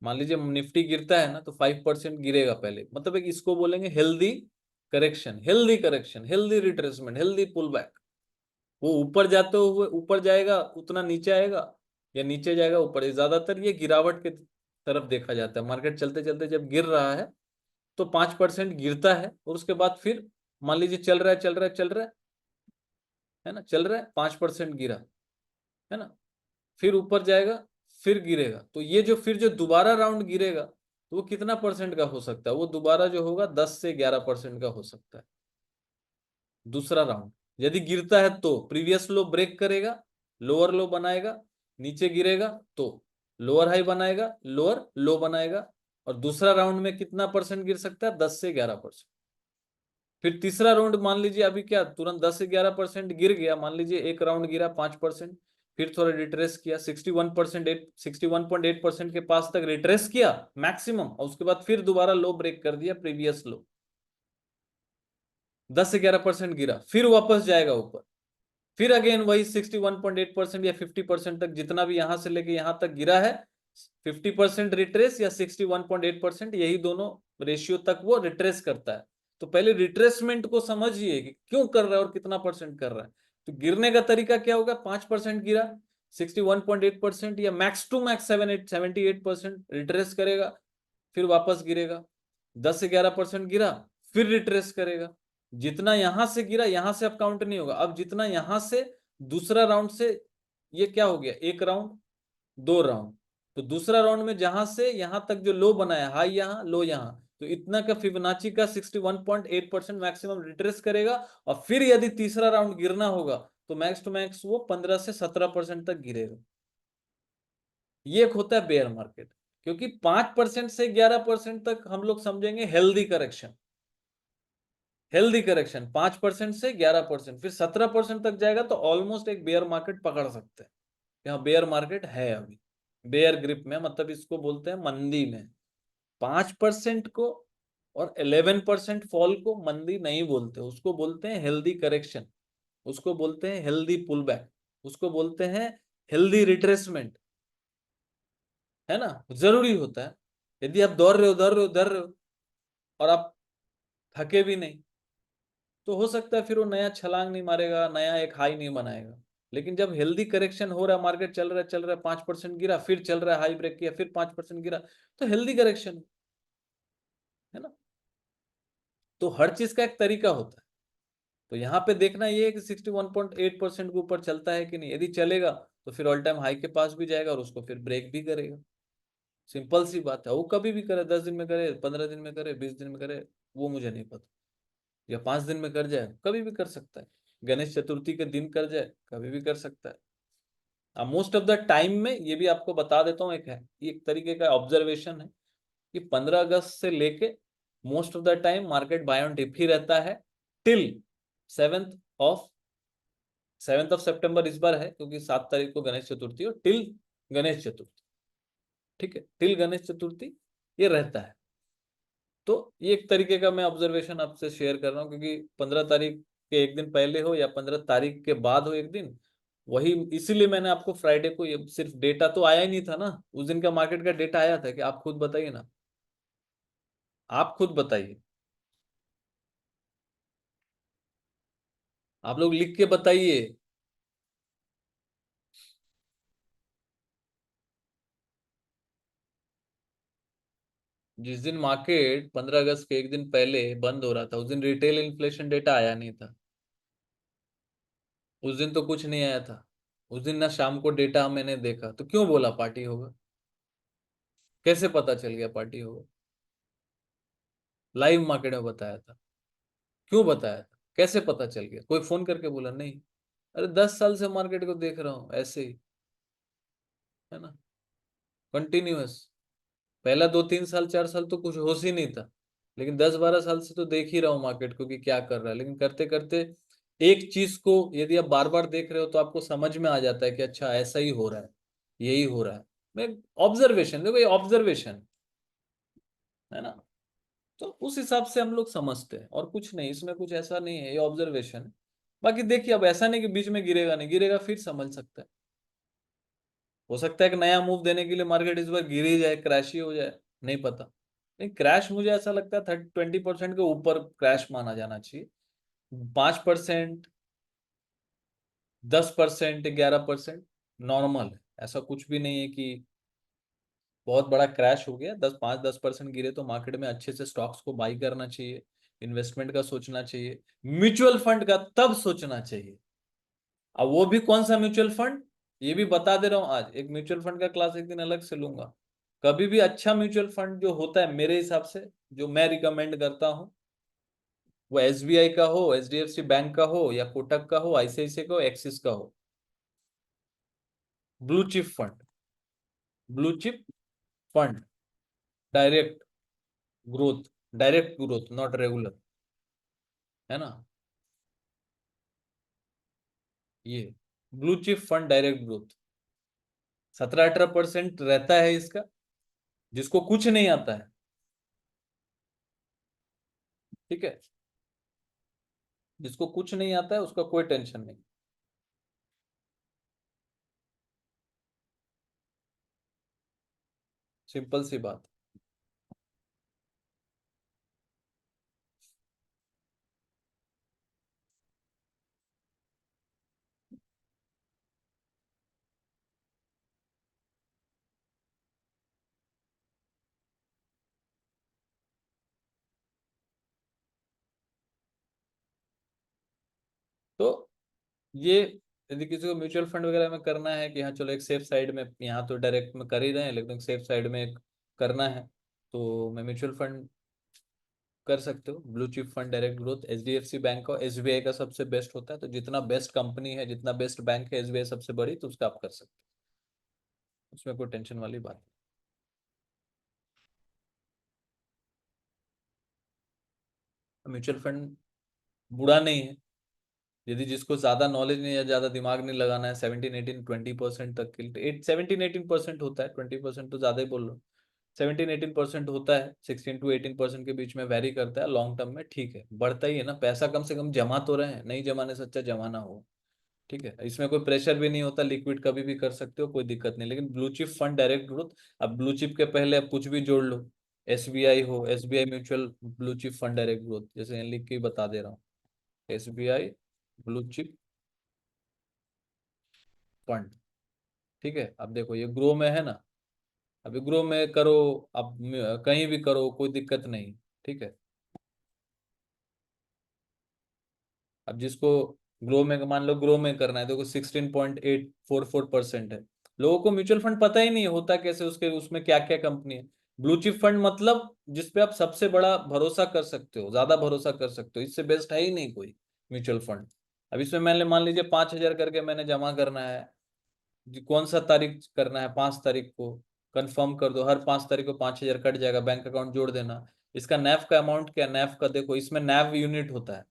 मान लीजिए निफ्टी गिरता है ना तो 5% गिरेगा पहले, मतलब एक इसको बोलेंगे healthy correction, healthy correction, healthy retracement, healthy pull back. वो ऊपर जाते हुए ऊपर जाएगा उतना नीचे आएगा, या नीचे जाएगा ऊपर, ज्यादातर ये गिरावट के तरफ देखा जाता है, मार्केट चलते चलते जब गिर रहा है तो 5% गिरता है, और उसके बाद फिर मान लीजिए चल रहा है चल रहा है चल रहा है ना, चल रहा है, 5% गिरा, है ना, फिर ऊपर जाएगा, फिर गिरेगा, तो ये जो फिर जो दोबारा राउंड गिरेगा तो वो कितना परसेंट का हो सकता है, वो दोबारा जो होगा 10 से 11% का हो सकता है, दूसरा राउंड। यदि गिरता है तो प्रीवियस लो ब्रेक करेगा, लोअर लो बनाएगा, नीचे गिरेगा तो लोअर हाई बनाएगा, लोअर लो बनाएगा, और दूसरा राउंड में कितना परसेंट गिर सकता है, 10 से 11%। फिर तीसरा राउंड मान लीजिए अभी क्या तुरंत 10 से 11% गिर गया, मान लीजिए एक राउंड गिरा 5%, फिर थोड़ा रिट्रेस किया 61.8% के पास तक रिट्रेस किया मैक्सिमम, और उसके बाद फिर दोबारा लो ब्रेक कर दिया, प्रीवियस लो, 10 से 11% गिरा, फिर वापस जाएगा ऊपर, फिर अगेन वही 61.8% या 50% तक, जितना भी यहां से लेके यहां तक गिरा है, 50% रिट्रेस या 61.8%, यही दोनों रेशियो तक वो रिट्रेस करता है। तो पहले रिट्रेसमेंट को समझिए कि क्यों कर रहा है और कितना परसेंट कर रहा है। तो गिरने का तरीका क्या होगा, 5% गिरा, 61.8% या मैक्स टू मैक्स 78% रिट्रेस करेगा, फिर वापस गिरेगा, 10 से 11% गिरा, फिर रिट्रेस करेगा, जितना यहां से गिरा यहां से अब काउंट नहीं होगा, अब जितना यहां से दूसरा राउंड से, ये क्या हो गया, एक राउंड, दो राउंड, तो दूसरा राउंड में जहां से यहां तक जो लो बनाया, हाई यहां लो यहां, तो इतना का फिबोनाची का 61.8% मैक्सिमम रिट्रेस करेगा, और फिर यदि तीसरा राउंड गिरना होगा तो मैक्स टू मैक्स वो 15 से 17% तक गिरेगा। ये एक होता है बेयर मार्केट, क्योंकि 5% से 11% तक हम लोग समझेंगे हेल्दी करेक्शन। हेल्दी करेक्शन 5% से 11%, फिर 17% तक जाएगा तो ऑलमोस्ट एक बेयर मार्केट पकड़ सकते हैं। यहाँ बेयर मार्केट है अभी, बेयर ग्रिप में, मतलब इसको बोलते हैं मंदी में। 5% को और 11% फॉल को मंदी नहीं बोलते, उसको बोलते हैं हेल्दी करेक्शन, उसको बोलते हैं हेल्दी पुल बैक, उसको बोलते हैं हेल्दी रिट्रेसमेंट, है ना। जरूरी होता है, यदि आप दौड़ रहे हो और आप थके भी नहीं, तो हो सकता है फिर वो नया छलांग नहीं मारेगा, नया एक हाई नहीं बनाएगा। लेकिन जब हेल्दी करेक्शन हो रहा है, मार्केट चल रहा है 5% गिरा, फिर चल रहा है हाई ब्रेक किया, फिर 5% गिरा, तो हेल्दी करेक्शन है ना। तो हर चीज का एक तरीका होता है। तो यहाँ पे देखना ये है कि 61.8% के ऊपर चलता है कि नहीं। यदि चलेगा तो फिर ऑल टाइम हाई के पास भी जाएगा और उसको फिर ब्रेक भी करेगा। सिंपल सी बात है। वो कभी भी करे, 10 दिन में करे, 15 दिन में करे, 20 दिन में करे, वो मुझे नहीं पता। या 5 दिन में कर जाए, कभी भी कर सकता है। गणेश चतुर्थी के दिन कर जाए, कभी भी कर सकता है। अब मोस्ट ऑफ द टाइम में ये भी आपको बता देता हूँ, एक है, एक तरीके का ऑब्जर्वेशन है कि 15 अगस्त से लेके most of the time market buy on dip ही रहता है, till 7th of 7th of सितंबर इस बार है, क्योंकि 7 तारीख को गणेश चतुर्थी, और टिल गणेश चतुर्थी, ठीक है, टिल गणेश चतुर्थी ये रहता है। तो ये एक तरीके का मैं ऑब्जर्वेशन आपसे शेयर कर रहा हूँ, क्योंकि 15 तारीख के एक दिन पहले हो या 15 तारीख के बाद हो एक दिन, वही इसीलिए मैंने आपको फ्राइडे को, ये सिर्फ डेटा तो आया ही नहीं था ना उस दिन का, मार्केट का डेटा आया था कि आप खुद बताइए ना, आप खुद बताइए, आप लोग लिख के बताइए। जिस दिन मार्केट 15 अगस्त के एक दिन पहले बंद हो रहा था, उस दिन रिटेल इन्फ्लेशन डेटा आया नहीं था। उस दिन तो कुछ नहीं आया था। उस दिन ना शाम को डेटा मैंने देखा, तो क्यों बोला पार्टी होगा? कैसे पता चल गया पार्टी होगा? लाइव मार्केट में बताया था। क्यों बताया था? कैसे पता चल गया? कोई फोन करके बोला? नहीं। अरे 10 साल से मार्केट को देख रहा हूँ ऐसे ही, है ना, कंटिन्यूअस। पहला 2 3 साल 4 साल तो कुछ होश ही नहीं था, लेकिन 10 12 साल से तो देख ही रहा हूँ मार्केट को कि क्या कर रहा है। लेकिन करते करते एक चीज को यदि आप बार बार देख रहे हो तो आपको समझ में आ जाता है कि अच्छा ऐसा ही हो रहा है, यही हो रहा है। मैं ऑब्जर्वेशन, देखो ये ऑब्जर्वेशन है ना। तो उस हिसाब से हम लोग समझते हैं, और कुछ नहीं, इसमें कुछ ऐसा नहीं है, ये ऑब्जर्वेशन है। बाकी देखिए, अब ऐसा नहीं कि बीच में गिरेगा, नहीं गिरेगा, फिर समझ सकता है। हो सकता है कि नया मूव देने के लिए मार्केट इस बार गिर ही जाए, क्रैश ही हो जाए, नहीं पता। नहीं, क्रैश मुझे ऐसा लगता है 20% के ऊपर क्रैश माना जाना चाहिए। 5%, 10%, 11% नॉर्मल है। ऐसा कुछ भी नहीं है कि बहुत बड़ा क्रैश हो गया। 5 10% गिरे तो मार्केट में अच्छे से स्टॉक्स को बाई करना चाहिए, इन्वेस्टमेंट का सोचना चाहिए, म्यूचुअल फंड का तब सोचना चाहिए। अब वो भी कौन सा म्यूचुअल फंड, ये भी बता दे रहा हूं। आज एक म्यूचुअल फंड का क्लास एक दिन अलग से लूंगा। कभी भी अच्छा म्यूचुअल फंड जो होता है मेरे हिसाब से, जो मैं रिकमेंड करता हूं, वो एसबीआई का हो, एचडीएफसी बैंक का हो, या कोटक का हो, आईसीआईसीआई का हो, एक्सिस का हो। Blue chip fund, blue chip fund, direct growth, direct growth, not regular, है ना। ये blue chip fund direct growth 17 18% रहता है इसका। जिसको कुछ नहीं आता है, ठीक है, जिसको कुछ नहीं आता है उसका कोई टेंशन नहीं। सिंपल सी बात। तो ये, यदि किसी को म्यूचुअल फंड वगैरह में करना है कि हाँ चलो एक सेफ साइड में, यहाँ तो डायरेक्ट में कर ही रहे हैं, लेकिन सेफ साइड में एक करना है, तो मैं म्यूचुअल फंड कर सकते हो। Blue chip fund direct growth HDFC bank और एसबीआई का सबसे बेस्ट होता है, तो जितना बेस्ट कंपनी है, जितना बेस्ट बैंक है, एसबीआई सबसे बड़ी, तो उसका आप कर सकते हो, उसमें कोई टेंशन वाली बात नहीं। म्यूचुअल फंड बुरा नहीं है, यदि जिसको ज्यादा नॉलेज नहीं है, ज्यादा दिमाग नहीं लगाना है, 17 18 20% तक के 17 18% होता है, 20% तो ज्यादा ही बोल रहा हूँ। 17 18% होता है, 16 to 18% के बीच में वेरी करता है, लॉन्ग टर्म में ठीक है, बढ़ता ही है ना, पैसा कम से कम जमा तो रहे हैं, नहीं जमाने से अच्छा जमाना हो। ठीक है, इसमें कोई प्रेशर भी नहीं होता, लिक्विड कभी भी कर सकते हो, कोई दिक्कत नहीं। लेकिन blue chip fund direct growth, अब ब्लू चिप के पहले आप कुछ भी जोड़ लो, एसबीआई हो, SBI mutual blue chip fund direct growth, जैसे यहाँ लिख के ही बता दे रहा हूँ, एसबीआई ब्लू चिप फंड। ठीक है, अब देखो ये ग्रो में है ना, अभी ग्रो में करो, अब कहीं भी करो, कोई दिक्कत नहीं। ठीक है, अब जिसको ग्रो में, मान लो ग्रो में करना है, देखो 16.844% है। लोगों को म्यूचुअल फंड पता ही नहीं होता कैसे, उसके उसमें क्या क्या कंपनी है। ब्लू चिप फंड मतलब जिसपे आप सबसे बड़ा भरोसा कर सकते हो, ज्यादा भरोसा कर सकते हो, इससे बेस्ट है ही नहीं कोई म्यूचुअल फंड। अब इसमें मैंने मान लीजिए 5,000 करके मैंने जमा करना है, कौन सा तारीख करना है, 5 तारीख को कंफर्म कर दो, हर 5 तारीख को 5,000 कट जाएगा, बैंक अकाउंट जोड़ देना। इसका नैव का अमाउंट क्या, नैव का देखो, इसमें नैव यूनिट होता है।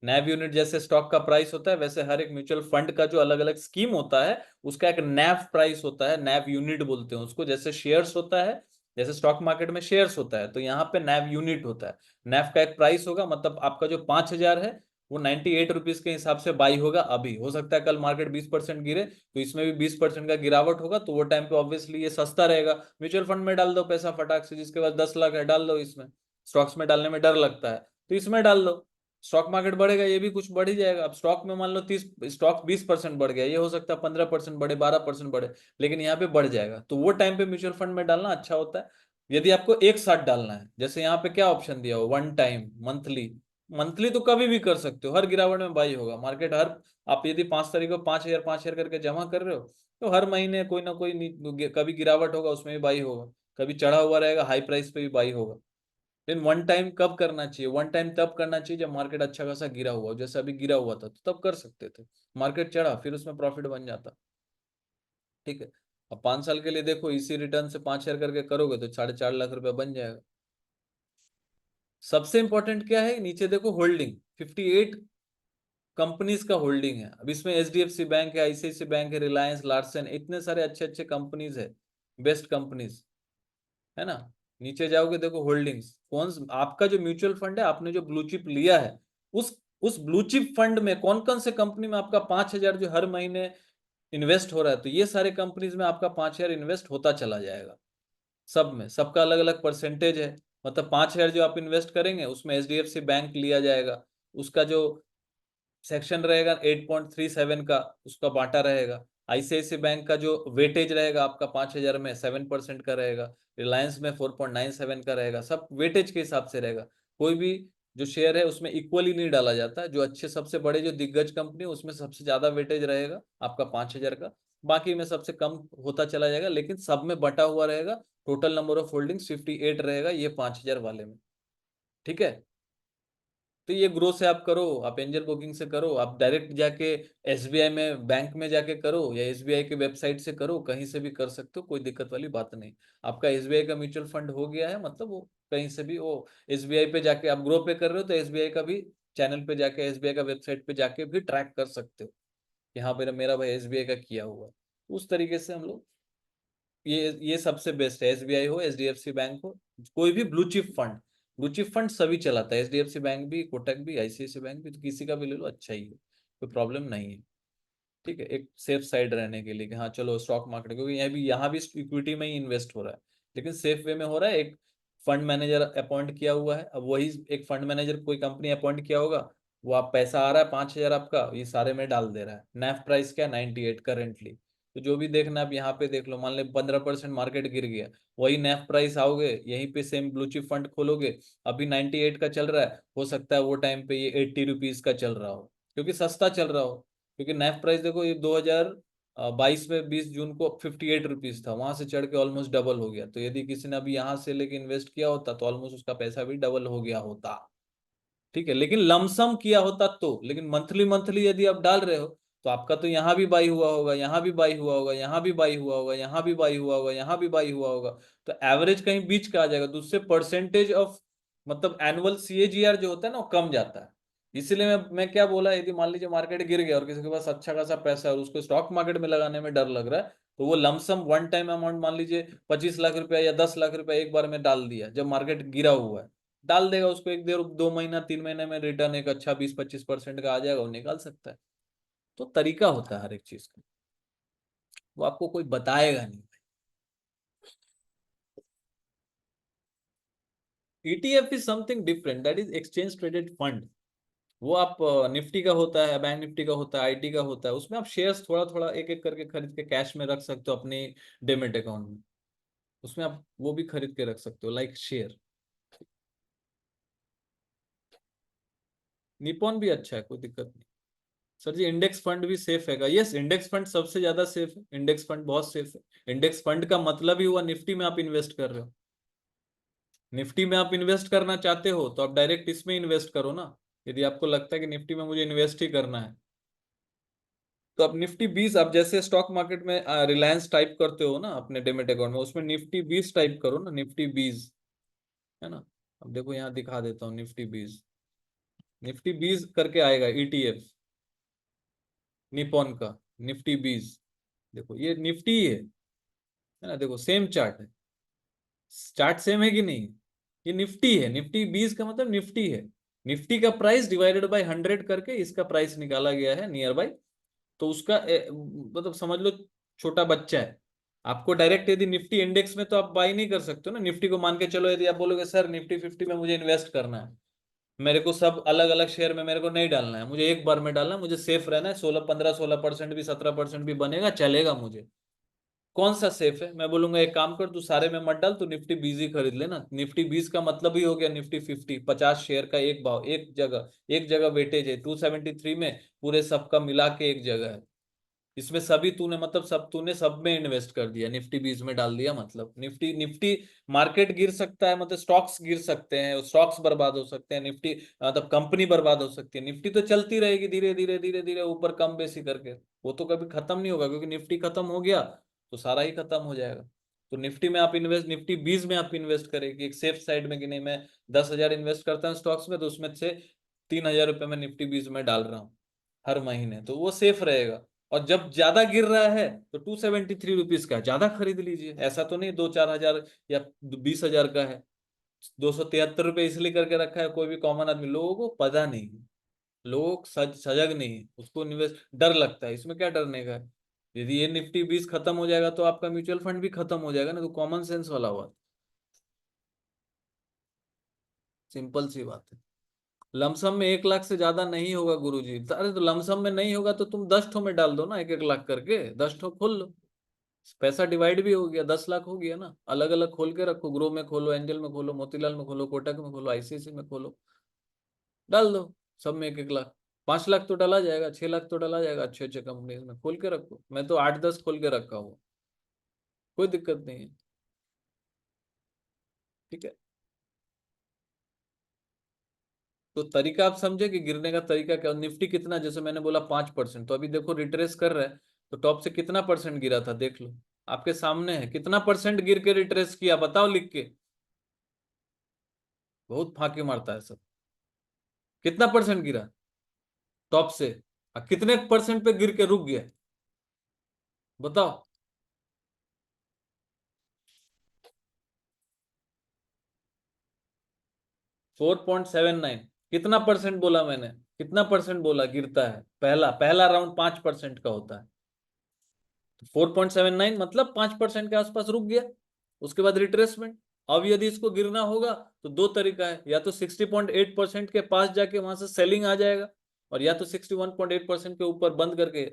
नैव यूनिट जैसे स्टॉक का प्राइस होता है, वैसे हर एक म्यूचुअल फंड का जो अलग अलग स्कीम होता है, उसका एक नैव प्राइस होता है, नैव यूनिट बोलते हैं उसको। जैसे शेयर्स होता है, जैसे स्टॉक मार्केट में शेयर्स होता है, तो यहाँ पे नैव यूनिट होता है। नैव का एक प्राइस होगा, मतलब आपका जो 5,000 है, वो 98 रुपीज के हिसाब से बाई होगा। अभी हो सकता है कल मार्केट 20% गिरे, तो इसमें भी 20% का गिरावट होगा, तो वो टाइम पे ऑब्वियसली ये सस्ता रहेगा। म्यूचुअल फंड में डाल दो पैसा फटाक से, जिसके पास 10 लाख है डाल दो इसमें। स्टॉक्स में डालने में डर लगता है, तो इसमें डाल दो। स्टॉक मार्केट बढ़ेगा, ये भी कुछ बढ़ ही जाएगा। अब स्टॉक में मान लो 30, स्टॉक 20% बढ़ गया, ये हो सकता है 15% बढ़े, 12% बढ़े, लेकिन यहाँ पे बढ़ जाएगा, तो वो टाइम पे म्यूचुअल फंड में डालना अच्छा होता है। यदि आपको एक साथ डालना है, जैसे यहाँ पे क्या ऑप्शन दिया हो, वन टाइम, मंथली। मंथली तो कभी भी कर सकते हो, हर गिरावट में बाई होगा मार्केट, हर, आप यदि 5 तारीख को 5,000 5,000 करके जमा कर रहे हो, तो हर महीने कोई ना कोई कभी गिरावट होगा, उसमें भी बाई होगा, कभी चढ़ा हुआ रहेगा, हाई प्राइस पे भी बाई होगा। लेकिन वन टाइम कब करना चाहिए, वन टाइम तब करना चाहिए जब मार्केट अच्छा खासा गिरा हुआ हो, जैसे अभी गिरा हुआ था, तो तब कर सकते थे। मार्केट चढ़ा, फिर उसमें प्रॉफिट बन जाता। ठीक है, अब 5 साल के लिए देखो, इसी रिटर्न से 5,000 करके करोगे तो 4.5 लाख रुपया बन जाएगा। सबसे इंपॉर्टेंट क्या है, नीचे देखो होल्डिंग, 58 कंपनीज का होल्डिंग है। अब इसमें एचडीएफसी बैंक है, आईसीआईसी बैंक है, रिलायंस, लार्सन, इतने सारे अच्छे अच्छे कंपनीज है, बेस्ट कंपनीज, है ना। नीचे जाओगे देखो होल्डिंग्स, आपका जो म्यूचुअल फंड है, आपने जो ब्लू चिप लिया है, उस ब्लू चिप फंड में कौन कौन से कंपनी में आपका 5,000 जो हर महीने इन्वेस्ट हो रहा है, तो ये सारे कंपनीज में आपका 5,000 इन्वेस्ट होता चला जाएगा। सब में सबका अलग अलग परसेंटेज है, मतलब 5,000 जो आप इन्वेस्ट करेंगे, उसमें एचडीएफसी बैंक लिया जाएगा, उसका जो सेक्शन रहेगा 8.37 का, उसका बांटा रहेगा। आईसीआईसी बैंक का जो वेटेज रहेगा आपका 5,000 में, 7% का रहेगा। रिलायंस में 4.97 का रहेगा, सब वेटेज के हिसाब से रहेगा। कोई भी जो शेयर है उसमें इक्वली नहीं डाला जाता, जो अच्छे सबसे बड़े जो दिग्गज कंपनी, उसमें सबसे ज्यादा वेटेज रहेगा आपका 5,000 का, बाकी में सबसे कम होता चला जाएगा, लेकिन सब में बटा हुआ रहेगा। टोटल नंबर ऑफ होल्डिंग्स 58 रहेगा ये 5,000 वाले में। ठीक है, तो ये ग्रो से आप करो, आप एंजल ब्रोकिंग से करो, आप डायरेक्ट जाके एसबीआई में बैंक में जाके करो, या एसबीआई के वेबसाइट से करो, कहीं से भी कर सकते हो, कोई दिक्कत वाली बात नहीं। आपका एसबीआई का म्यूचुअल फंड हो गया है, मतलब वो कहीं से भी वो एसबीआई पे जाके आप ग्रो पे कर रहे हो, तो एसबीआई का भी चैनल पे जाके, एसबीआई का वेबसाइट पे जाके भी ट्रैक कर सकते हो कि हाँ मेरा मेरा भाई एसबीआई का किया हुआ है। उस तरीके से हम लोग, ये सबसे बेस्ट है, एसबीआई हो, एचडीएफसी बैंक हो, कोई भी blue chip fund. Blue chip fund सभी चलाता है, एचडीएफसी बैंक भी, कोटक भी, आईसीआईसी बैंक भी, तो किसी का भी ले लो, अच्छा ही है, कोई प्रॉब्लम नहीं है। ठीक है, एक सेफ साइड रहने के लिए कि हाँ चलो स्टॉक मार्केट, क्योंकि यहाँ भी इक्विटी में ही इन्वेस्ट हो रहा है, लेकिन सेफ वे में हो रहा है। एक फंड मैनेजर अपॉइंट किया हुआ है, अब वही एक फंड मैनेजर कोई कंपनी अपॉइंट किया होगा, वो आप पैसा आ रहा है 5,000 आपका, ये सारे में डाल दे रहा है। नेफ प्राइस क्या, 98 करेंटली। तो जो भी देखना आप यहाँ पे देख लो, मान ले 15% मार्केट गिर गया, वही नेफ प्राइस आओगे यहीं पे सेम ब्लू चिप फंड खोलोगे, अभी 98 का चल रहा है, हो सकता है वो टाइम पे ये 80 रुपीज का चल रहा हो, क्योंकि सस्ता चल रहा हो। क्योंकि नेफ प्राइस देखो, ये 20 जून को 58 रुपीज था, वहां से चढ़ के ऑलमोस्ट डबल हो गया। तो यदि किसी ने अभी यहाँ से लेके इन्वेस्ट किया होता तो ऑलमोस्ट उसका पैसा भी डबल हो गया होता। ठीक है, लेकिन लमसम किया होता तो, लेकिन मंथली मंथली यदि आप डाल रहे हो तो आपका तो यहाँ भी बाई हुआ होगा, यहाँ भी बाई हुआ होगा, यहाँ भी बाई हुआ होगा, यहाँ भी बाई हुआ होगा, यहाँ भी बाई हुआ होगा। तो एवरेज कहीं बीच का आ जाएगा, तो उससे परसेंटेज ऑफ मतलब एनुअल सीएजीआर जो होता है ना वो कम जाता है। इसीलिए मैं क्या बोला, यदि मान लीजिए मार्केट गिर गया और किसी के पास अच्छा खासा पैसा है और उसको स्टॉक मार्केट में लगाने में डर लग रहा है, तो वो लमसम वन टाइम अमाउंट मान लीजिए 25 लाख रुपया या 10 लाख रुपया एक बार में डाल दिया जब मार्केट गिरा हुआ है, डाल देगा उसको, एक देर 2 महीना 3 महीने में रिटर्न एक अच्छा 20-25% का आ जाएगा, वो निकाल सकता है। तो तरीका होता है हर एक चीज का, वो आपको कोई बताएगा नहीं। ETF is something different, that is exchange traded fund. वो आप निफ्टी का होता है, बैंक निफ्टी का होता है, आईटी का होता है, उसमें आप शेयर्स थोड़ा थोड़ा एक एक करके खरीद के कैश में रख सकते हो अपने डेमेट अकाउंट में। उसमें आप वो भी खरीद के रख सकते हो लाइक शेयर। निपॉन भी अच्छा है, कोई दिक्कत नहीं। सर जी इंडेक्स फंड भी सेफ है? यस, इंडेक्स फंड सबसे ज्यादा सेफ है, इंडेक्स फंड बहुत सेफ है। इंडेक्स फंड का मतलब ही हुआ निफ्टी में आप इन्वेस्ट कर रहे हो। निफ्टी में आप इन्वेस्ट करना चाहते हो तो आप डायरेक्ट इसमें इन्वेस्ट करो ना। यदि आपको लगता है कि निफ्टी में मुझे इन्वेस्ट ही करना है, तो आप निफ्टी 20, आप जैसे स्टॉक मार्केट में रिलायंस टाइप करते हो ना अपने डेमेट अकाउंट में, उसमें निफ्टी 20 टाइप करो ना, निफ्टी 20, है ना। अब देखो यहाँ दिखा देता हूँ निफ्टी 20 करके आएगा ईटीएफ निपॉन का, निफ्टी 20। देखो ये निफ्टी ही है ना, देखो सेम चार्ट है, चार्ट सेम है कि नहीं। ये निफ्टी है, निफ्टी 20 का मतलब निफ्टी है। निफ्टी का प्राइस डिवाइडेड बाय 100 करके इसका प्राइस निकाला गया है नियर बाय। तो उसका मतलब समझ लो छोटा बच्चा है। आपको डायरेक्ट यदि निफ्टी इंडेक्स में तो आप बाई नहीं कर सकते हो ना, निफ्टी को मान के चलो, यदि आप बोलोगे सर निफ्टी 50 में मुझे इन्वेस्ट करना है, मेरे को सब अलग अलग शेयर में मेरे को नहीं डालना है, मुझे एक बार में डालना है, मुझे सेफ रहना है, 16 15 16% भी 17% भी बनेगा चलेगा मुझे, कौन सा सेफ है? मैं बोलूंगा एक काम कर, तू सारे में मत डाल, तू निफ्टी 20 ही खरीद लेना। निफ्टी 20 का मतलब ही हो गया निफ्टी 50, 50 शेयर का एक भाव, एक जगह वेटेज है 273 में, पूरे सबका मिला के एक जगह है। इसमें सभी तूने मतलब सब तूने सब में इन्वेस्ट कर दिया, निफ्टी 20 में डाल दिया, मतलब निफ्टी निफ्टी मार्केट गिर सकता है, मतलब स्टॉक्स गिर सकते हैं, स्टॉक्स बर्बाद हो सकते हैं, निफ्टी मतलब कंपनी बर्बाद हो सकती है, निफ्टी तो चलती रहेगी धीरे धीरे धीरे धीरे ऊपर कम बेसी करके, वो तो कभी खत्म नहीं होगा, क्योंकि निफ्टी खत्म हो गया तो सारा ही खत्म हो जाएगा। तो निफ्टी में आप इन्वेस्ट निफ्टी 20 में आप इन्वेस्ट करेंगे एक सेफ साइड में, कि नहीं मैं 10,000 इन्वेस्ट करता हूँ स्टॉक्स में, तो उसमें से 3,000 रुपये मैं निफ्टी 20 में डाल रहा हूँ हर महीने, तो वो सेफ रहेगा। और जब ज्यादा गिर रहा है तो 273 रुपीज का ज्यादा खरीद लीजिए, ऐसा तो नहीं 2-4 हजार या 20,000 का है। 273 रुपये इसलिए करके रखा है, कोई भी कॉमन आदमी, लोगों को पता नहीं है, लोग सजग नहीं है, उसको इन्वेस्ट डर लगता है, इसमें क्या डरने का है। यदि ये निफ्टी 20 खत्म हो जाएगा तो आपका म्यूचुअल फंड भी खत्म हो जाएगा ना, तो कॉमन सेंस वाला हुआ, सिंपल सी बात है। लमसम में 1 लाख से ज्यादा नहीं होगा गुरुजी। अरे तो लमसम में नहीं होगा तो तुम 10 ठो में डाल दो ना, एक एक लाख करके 10 ठो खोल लो, पैसा डिवाइड भी हो गया, 10 लाख हो गया ना। अलग अलग खोल के रखो, ग्रो में खोलो, एंजल में खोलो, मोतीलाल में खोलो, कोटक में खोलो, आईसीआईसी में खोलो, डाल दो सब में एक एक लाख। 5 लाख तो डाला जाएगा, 6 लाख तो डाला जाएगा, अच्छे अच्छे कंपनी में खोल के रखो, मैं तो 8-10 खोल के रखा हूँ, कोई दिक्कत नहीं है। ठीक है, तो तरीका आप समझे कि गिरने का तरीका क्या, निफ्टी कितना, जैसे मैंने बोला 5%, तो अभी देखो रिट्रेस कर रहा है, तो टॉप से कितना परसेंट गिरा था देख लो, आपके सामने है, कितना परसेंट गिर के रिट्रेस किया बताओ लिख के। बहुत फांकी मारता है सब। कितना परसेंट गिरा टॉप से, और कितने परसेंट पे गिर के रुक गया, बताओ। 4.79, कितना परसेंट बोला मैंने, कितना परसेंट बोला गिरता है, पहला पहला राउंड 5% का होता है, 4.79 मतलब 5% के आसपास रुक गया, उसके बाद रिट्रेसमेंट। अब यदि इसको गिरना होगा तो दो तरीका है, या तो 60.8% के पास जाके वहां से सेलिंग आ जाएगा, और या तो 61.8% के ऊपर बंद करके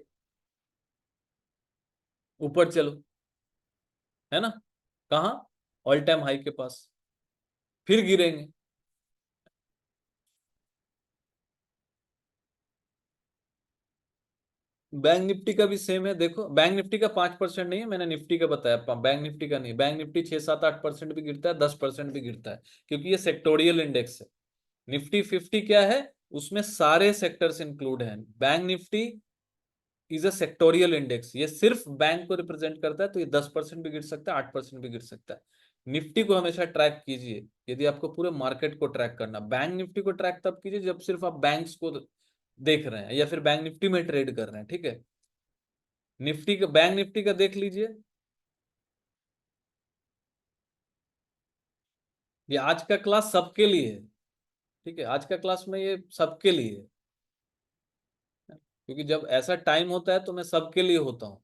ऊपर चलो, है ना। कहाँ? ऑल टाइम हाई के पास, फिर गिरेंगे। बैंक निफ्टी का भी सेम है। देखो बैंक निफ्टी का 5% नहीं है, मैंने निफ्टी का बताया, बैंक निफ्टी का नहीं। बैंक निफ्टी 6 7 8% भी गिरता है, 10% भी गिरता है, क्योंकि ये सेक्टोरियल इंडेक्स है। निफ्टी 50 क्या है, उसमें सारे सेक्टर्स इंक्लूड हैं। Bank Nifty is a sectoral index, ये सिर्फ बैंक को रिप्रेजेंट करता है, तो ये 10% भी गिर सकता है, 8% भी गिर सकता है। निफ्टी को हमेशा ट्रैक कीजिए यदि आपको पूरे मार्केट को ट्रैक करना। बैंक निफ्टी को ट्रैक तब कीजिए जब सिर्फ आप बैंक्स को देख रहे हैं या फिर बैंक निफ्टी में ट्रेड कर रहे हैं, ठीक है। निफ्टी का, बैंक निफ्टी का देख लीजिए, ये आज का क्लास सबके लिए है, ठीक है। आज का क्लास में ये सबके लिए है, क्योंकि जब ऐसा टाइम होता है तो मैं सबके लिए होता हूँ।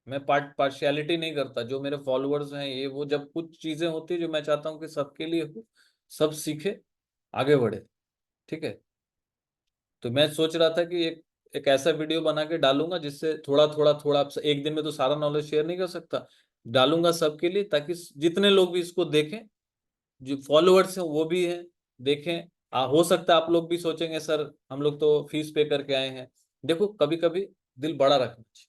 मैं पार्शियलिटी नहीं करता। जो मेरे फॉलोअर्स हैं ये वो, जब कुछ चीजें होती है जो मैं चाहता हूँ कि सबके लिए हो, सब सीखे, आगे बढ़े, ठीक है। तो मैं सोच रहा था कि एक ऐसा वीडियो बना के डालूंगा जिससे थोड़ा थोड़ा थोड़ा, एक दिन में तो सारा नॉलेज शेयर नहीं कर सकता, डालूंगा सबके लिए, ताकि जितने लोग भी इसको देखें, जो फॉलोअर्स हैं वो भी हैं, देखें। हो सकता है आप लोग भी सोचेंगे सर हम लोग तो फीस पे करके आए हैं। देखो कभी कभी दिल बड़ा रखना चाहिए,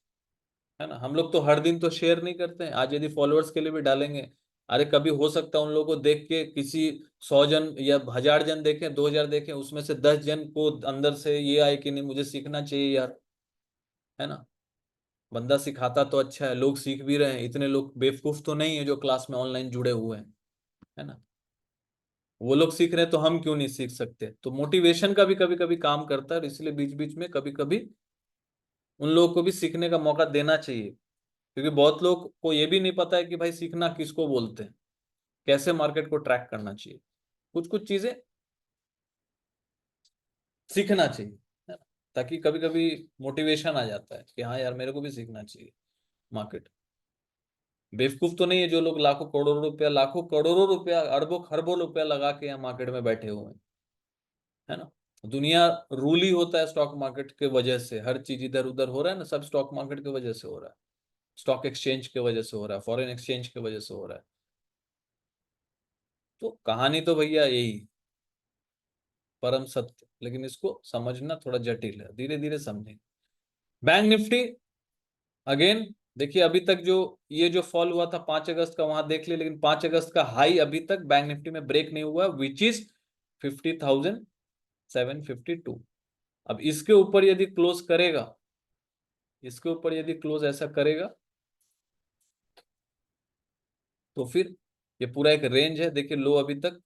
है ना। हम लोग तो हर दिन तो शेयर नहीं करते हैं, आज यदि फॉलोअर्स के लिए भी डालेंगे, अरे कभी हो सकता है उन लोगों को देख के किसी 100 जन या 1000 जन देखें, 2000 देखें, उसमें से 10 जन को अंदर से ये आए कि नहीं मुझे सीखना चाहिए यार, है ना। बंदा सिखाता तो अच्छा है, लोग सीख भी रहे हैं, इतने लोग बेवकूफ तो नहीं है जो क्लास में ऑनलाइन जुड़े हुए हैं, है ना। वो लोग सीख रहे हैं तो हम क्यों नहीं सीख सकते। तो मोटिवेशन का भी कभी कभी काम करता है, और इसलिए बीच बीच में कभी कभी उन लोगों को भी सीखने का मौका देना चाहिए, क्योंकि बहुत लोग को ये भी नहीं पता है कि भाई सीखना किसको बोलते हैं, कैसे मार्केट को ट्रैक करना चाहिए। कुछ कुछ चीजें सीखना चाहिए, है ना? ताकि कभी कभी मोटिवेशन आ जाता है कि हाँ यार मेरे को भी सीखना चाहिए मार्केट। बेवकूफ तो नहीं है जो लोग लाखों करोड़ों रुपया, लाखों करोड़ों रुपया, अरबों खरबों रुपया लगा के यहाँ मार्केट में बैठे हुए हैं, है ना। दुनिया रूल ही होता है स्टॉक मार्केट के वजह से। हर चीज इधर उधर हो रहा है ना, सब स्टॉक मार्केट की वजह से हो रहा है, स्टॉक एक्सचेंज की वजह से हो रहा है, फॉरेन एक्सचेंज की वजह से हो रहा है। तो कहानी तो भैया यही, परम सत्य, लेकिन इसको समझना थोड़ा जटिल है, धीरे धीरे समझेंगे। बैंक निफ्टी अगेन, देखिए अभी तक जो ये जो फॉल हुआ था 5 अगस्त का, वहां देख लिया, लेकिन 5 अगस्त का हाई अभी तक बैंक निफ्टी में ब्रेक नहीं हुआ, विच इज 50,752। अब इसके ऊपर यदि क्लोज करेगा, इसके ऊपर यदि क्लोज ऐसा करेगा, तो फिर ये पूरा एक रेंज है। देखिए लो अभी तक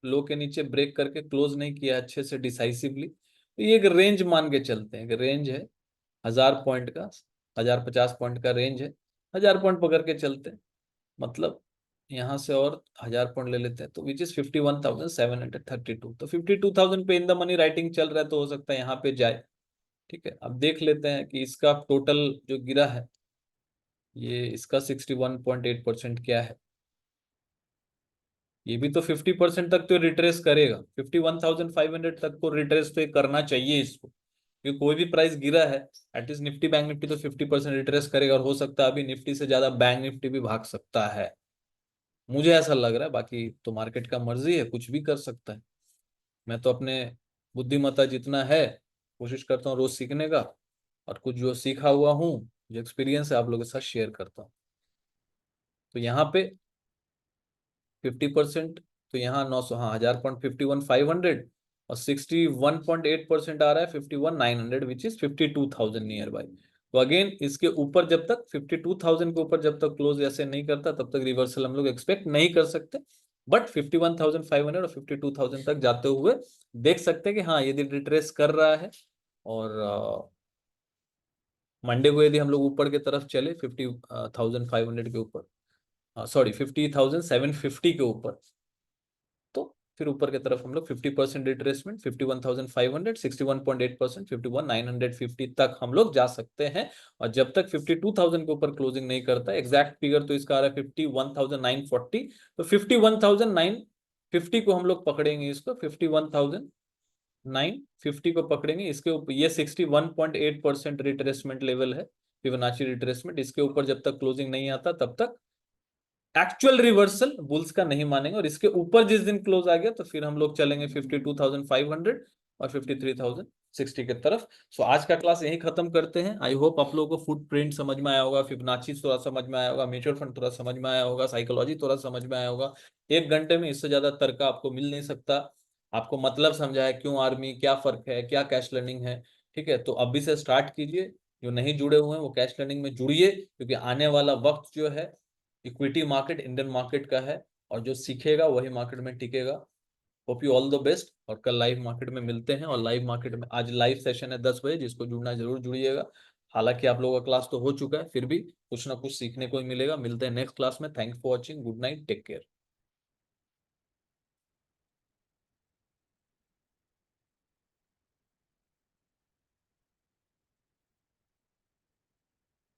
लो के नीचे ब्रेक करके क्लोज नहीं किया अच्छे से डिसाइसिवली, तो ये एक रेंज मान के चलते हैं कि रेंज है 1000 पॉइंट का, 1050 पॉइंट का रेंज है। 1000 पॉइंट पकड़ के चलते हैं, मतलब यहाँ से और 1000 पॉइंट ले लेते हैं, तो विच इज 51,732। तो 52,000 पे इन द मनी राइटिंग चल रहा है, तो हो सकता है यहाँ पे जाए, ठीक है। अब देख लेते हैं कि इसका टोटल जो गिरा है, ये इसका 61.8% क्या है। ये भी तो 50% तक तो रिट्रेस करेगा, 51,500 तक को रिट्रेस तो करना चाहिए इसको, क्योंकि कोई भी प्राइस गिरा है, एटलीस्ट निफ्टी बैंक निफ्टी तो 50% रिट्रेस करेगा, और हो सकता है अभी निफ्टी से ज्यादा बैंक निफ्टी भी भाग सकता है, मुझे ऐसा लग रहा है। बाकी तो मार्केट का मर्जी है, कुछ भी कर सकता है। मैं तो अपने बुद्धिमत्ता जितना है कोशिश करता हूँ रोज सीखने का, और कुछ जो सीखा हुआ हूँ, जो एक्सपीरियंस है आप लोगों के साथ शेयर करता हूँ। तो यहाँ पे 50%, तो यहाँ 900, हाँ 1000 पॉइंट, 51,500, और 61.8% आ रहा है 51,900, विच इज 52,000 नियर बाई। तो अगेन इसके ऊपर जब तक 52,000 के ऊपर जब तक क्लोज ऐसे नहीं करता, तब तक रिवर्सल हम लोग एक्सपेक्ट नहीं कर सकते। बट 51,500 और 52,000 तक जाते हुए देख सकते हैं कि हाँ यदि रिट्रेस कर रहा है, और मंडे को यदि हम लोग ऊपर की तरफ चले 50,500 के ऊपर, सॉरी 50,750 के ऊपर, तो फिर ऊपर की तरफ हम लोग 50% रिट्रेसमेंट, 51,500, 61.8%, 51,950 तक हम लोग जा सकते हैं। और जब तक 52,000 के ऊपर क्लोजिंग नहीं करता, एग्जैक्ट फिगर तो इसका आ रहा है 51,940, तो 51,950 को हम लोग पकड़ेंगे, इसको 51,950 को पकड़ेंगे, इसके ऊपर ये 61.8% रिट्रेसमेंट लेवल है, फिबोनाची रिट्रेसमेंट। इसके ऊपर जब तक क्लोजिंग नहीं आता तब तक एक्चुअल रिवर्सल बुल्स का नहीं मानेंगे, और इसके ऊपर जिस दिन क्लोज आ गया तो फिर हम लोग चलेंगे 52,500, और 53,060 की तरफ। सो आज का क्लास यही खत्म करते हैं। आई होप आप लोगों को फुटप्रिंट समझ में आया होगा, फिबोनाची थोड़ा समझ में आया होगा, म्यूचुअल फंड थोड़ा समझ में आया होगा, साइकोलॉजी थोड़ा समझ में आया होगा। 1 घंटे में इससे ज्यादा तर्क आपको मिल नहीं सकता। आपको मतलब समझा है क्यों आर्मी, क्या फर्क है, क्या कैश लर्निंग है। ठीक है, तो अभी से स्टार्ट कीजिए। जो नहीं जुड़े हुए हैं वो कैश लर्निंग में जुड़िए, क्योंकि आने वाला वक्त जो है इक्विटी मार्केट इंडियन मार्केट का है, और जो सीखेगा वही मार्केट में टिकेगा। Hope you all the best, और कल लाइव मार्केट में मिलते हैं। और लाइव मार्केट में आज लाइव सेशन है 10 बजे, जिसको जुड़ना है जरूर जुड़िएगा। हालांकि आप लोगों का क्लास तो हो चुका है, फिर भी कुछ ना कुछ सीखने को ही मिलेगा। मिलते हैं नेक्स्ट क्लास में। Thanks for watching, good night, take care.